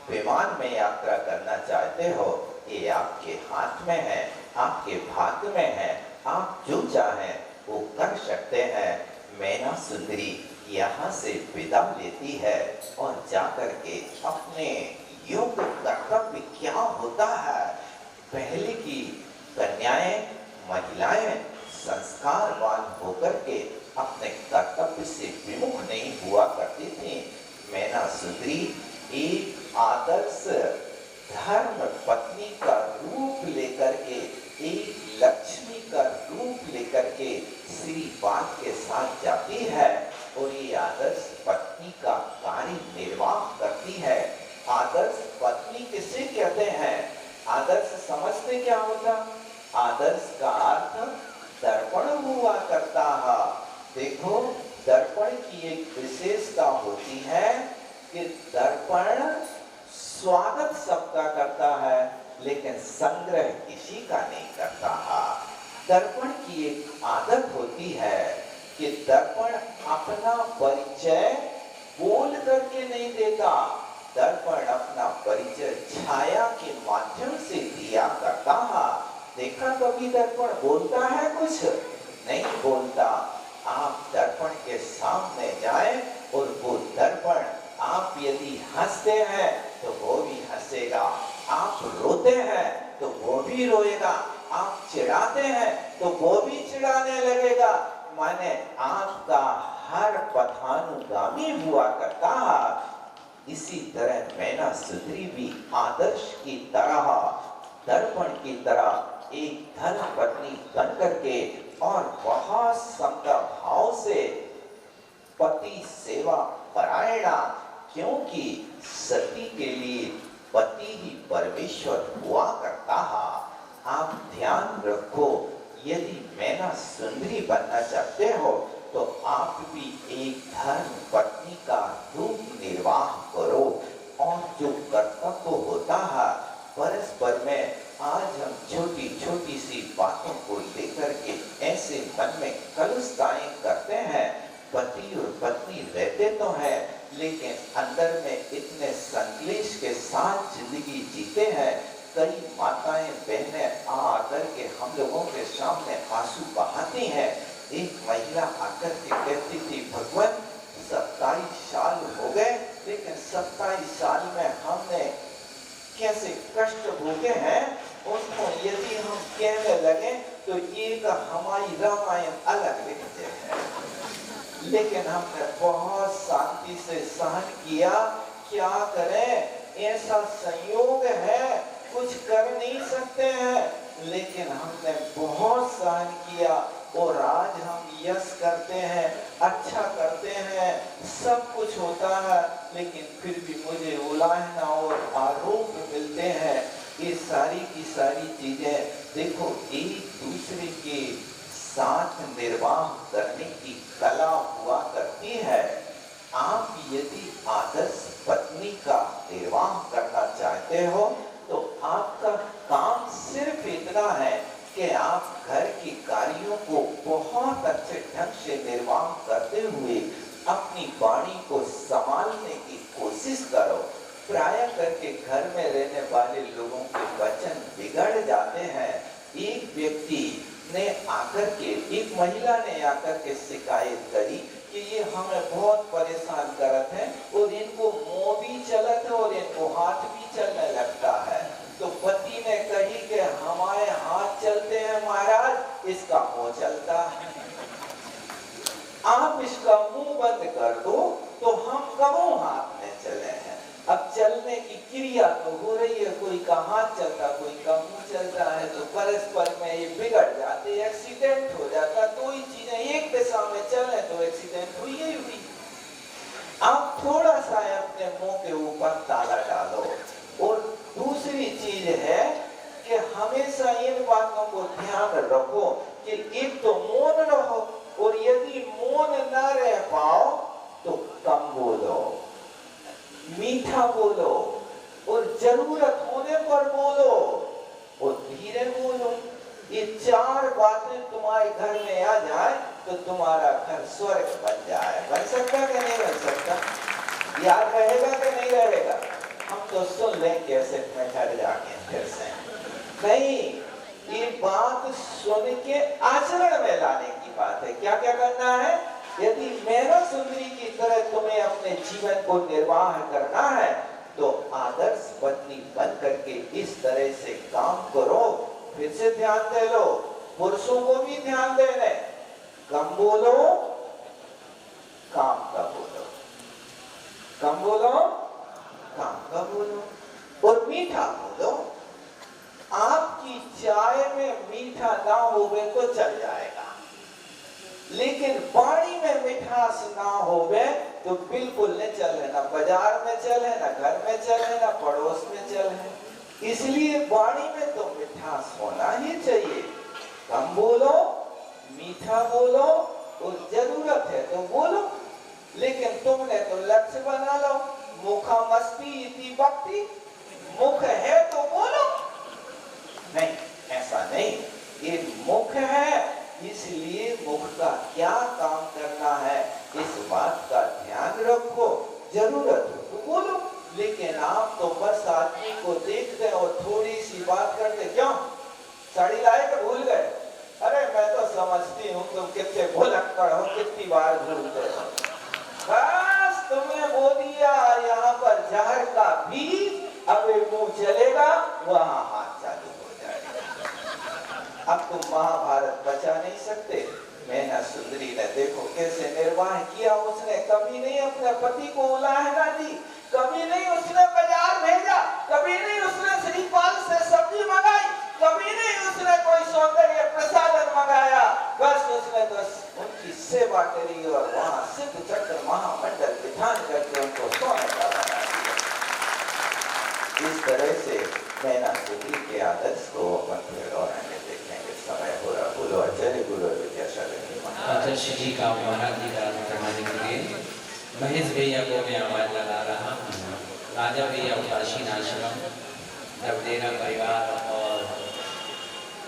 विमान में यात्रा करना चाहते हो, ये आपके हाथ में है, आपके भाग्य में है। आप जो चाहें वो कर सकते हैं। मैना सुंदरी यहाँ से विदा लेती है और जाकर के अपने योग कर्तव्य क्या होता है। पहले की कन्याएं, महिलाएं संस्कारवान होकर के अपने कर्तव्य से विमुख नहीं हुआ करती थी। मैना सुंदरी एक आदर्श धर्म पत्नी का रूप लेकर के, एक लक्ष्मी का रूप लेकर के श्रीपाल के साथ जाती है, और ये आदर्श पत्नी का कार्य निर्वाह करती है। आदर्श पत्नी किसे कहते हैं? आदर्श समझते क्या होता? आदर्श का अर्थ दर्पण हुआ करता है। देखो, दर्पण की एक विशेषता होती है कि दर्पण स्वागत सबका करता है, लेकिन संग्रह किसी का नहीं करता है। दर्पण की एक आदत होती है कि दर्पण अपना परिचय बोल करके नहीं देता, दर्पण अपना परिचय छाया के माध्यम से दिया करता है। देखा कभी दर्पण बोलता है? कुछ नहीं बोलता। आप दर्पण के सामने जाएं और वो दर्पण, आप यदि हंसते हैं तो वो भी हंसेगा, आप रोते हैं तो वो भी रोएगा, आप चिढ़ाते हैं तो वो भी चिढ़ाने लगेगा। माने आपका हर पथानुगामी हुआ करता है। इसी तरह मैना सुंदरी भी आदर्श की तरह, दर्पण की तरह एक धर्म पत्नी बन करके और बहुत समता भाव से पति सेवा परायणा, क्योंकि सती के लिए पति ही परमेश्वर हुआ करता है। आप ध्यान रखो, यदि मैना सुंदरी बनना चाहते हो तो आप भी एक धर्म पत्नी का रूप निर्वाह करो। और जो कर्तव्य होता है परस्पर में, आज हम छोटी छोटी सी बातों को लेकर के ऐसे मन में कलुषताएं करते हैं। पति और पत्नी रहते तो हैं, लेकिन अंदर में इतने संक्लेश के साथ जिंदगी जीते हैं। कई माताएं बहनें आकर के हम लोगों के सामने आंसू बहाती हैं। एक महिला आकर के कहती थी, भगवान 27 साल हो गए, लेकिन 27 साल में हमने कैसे कष्ट भोगे हैं, उनको यदि हम कहने लगे तो एक हमारी रामायण अलग लिखते हैं। लेकिन हमने बहुत शांति से सहन किया। क्या करें, ऐसा संयोग है, कुछ कर नहीं सकते हैं, लेकिन हमने बहुत सहन किया और आज हम यश करते हैं, अच्छा करते हैं, सब कुछ होता है, लेकिन फिर भी मुझे उलाहना और आरोप मिलते हैं। ये सारी की सारी चीजें देखो एक दूसरे के साथ निर्वाह करने की कला हुआ करती है। आप यदि आदर्श पत्नी का निर्वाह करना चाहते हो तो आपका काम सिर्फ इतना है कि आप घर के कार्यों को बहुत अच्छे ढंग से निर्वाह करते हुए अपनी वाणी को संभालने की कोशिश करो। प्राय करके घर में रहने वाले लोगों के वचन बिगड़ जाते हैं। एक व्यक्ति ने आकर के, एक महिला ने आकर के शिकायत करी कि ये हमें बहुत परेशान करत है और इनको मुंह भी चलत है और इनको हाथ भी चलने लगता है। तो पति ने कही कि हमारे हाथ चलते हैं महाराज, इसका मुंह चलता है। आप इसका मुंह बंद कर दो तो हम कबों हाथ में चले हैं। अब चलने की क्रिया तो हो रही है, कोई का हाथ चलता, कोई का मुंह चलता है, तो परस्पर में ये बिगड़ जाते, एक्सीडेंट हो जाता। दो ही चीजें एक दिशा में चले तो एक्सीडेंट हुई ही हुई। आप थोड़ा सा अपने मुंह के ऊपर ताला डालो। और दूसरी चीज है कि हमेशा इन बातों को ध्यान रखो कि एक तो मौन रहो, और यदि मौन न रह पाओ तो कम बोलो, मीठा बोलो, और जरूरत होने पर बोलो और धीरे बोलो। ये चार बातें तुम्हारे घर में आ जाए तो तुम्हारा घर स्वर्ग बन जाए। बन सकता कि नहीं बन सकता? याद रहेगा कि नहीं रहेगा? हम तो सुन लें कैसे में घर जाके फिर से नहीं, ये बात सुन के आचरण में लाने की बात है। क्या क्या करना है? यदि मैना सुंदरी की तरह तुम्हें अपने जीवन को निर्वाह करना है तो आदर्श पत्नी बन करके इस तरह से काम करो। फिर से ध्यान दे लो, पुरुषों को भी ध्यान देने, कम बोलो, काम का बोलो, कम बोलो, काम का बोलो, और मीठा बोलो। आपकी चाय में मीठा ना होवे तो चल जाएगा, लेकिन वाणी में मिठास ना होवे तो बिल्कुल न चले, ना बाजार में चले, ना घर में चले, ना पड़ोस में चले। इसलिए वाणी में तो मिठास होना ही चाहिए। कम बोलो, मीठा बोलो, और जरूरत है तो बोलो, लेकिन तुमने तो लक्ष्य बना लो, मुखा मस्ती इति भक्ति, मुख है तो बोलो। नहीं, ऐसा नहीं, ये मुख है, इसलिए मुख का क्या काम करना है इस बात का ध्यान रखो। जरूरत हो तो बोलो, लेकिन आप तो बस आदमी को देखते और थोड़ी सी बात करते, क्यों साड़ी लाए तो भूल गए? अरे मैं तो समझती हूँ तुम कितने भुलक्कड़ हो, कितनी बार भूलते हो। बस तुमने बोल दिया यहाँ पर जहर का बीज, अब मुंह चलेगा वहाँ हाथ चालू हो जाएगा। अब तुम महाभारत बचा नहीं सकते। मैना सुंदरी ने देखो कैसे निर्वाह किया, उसने कभी नहीं अपने पति को उलाहना दी, कभी नहीं सेवा करी और वहां सिद्ध चक्र महामंडल विधान करके उनको सोने का बना दिया। इस तरह से मैना कुटी के आदर्श को अपन फिर और देखने समय हो रहा। बोलो आचार्य गुरु विद्यासागर आदर्श जी का महाराज जी का करवाने के लिए महेश भैया को मैं आवाज लगा रहा हूँ। राजा भैया उदासीन आश्रम, जब डेरा परिवार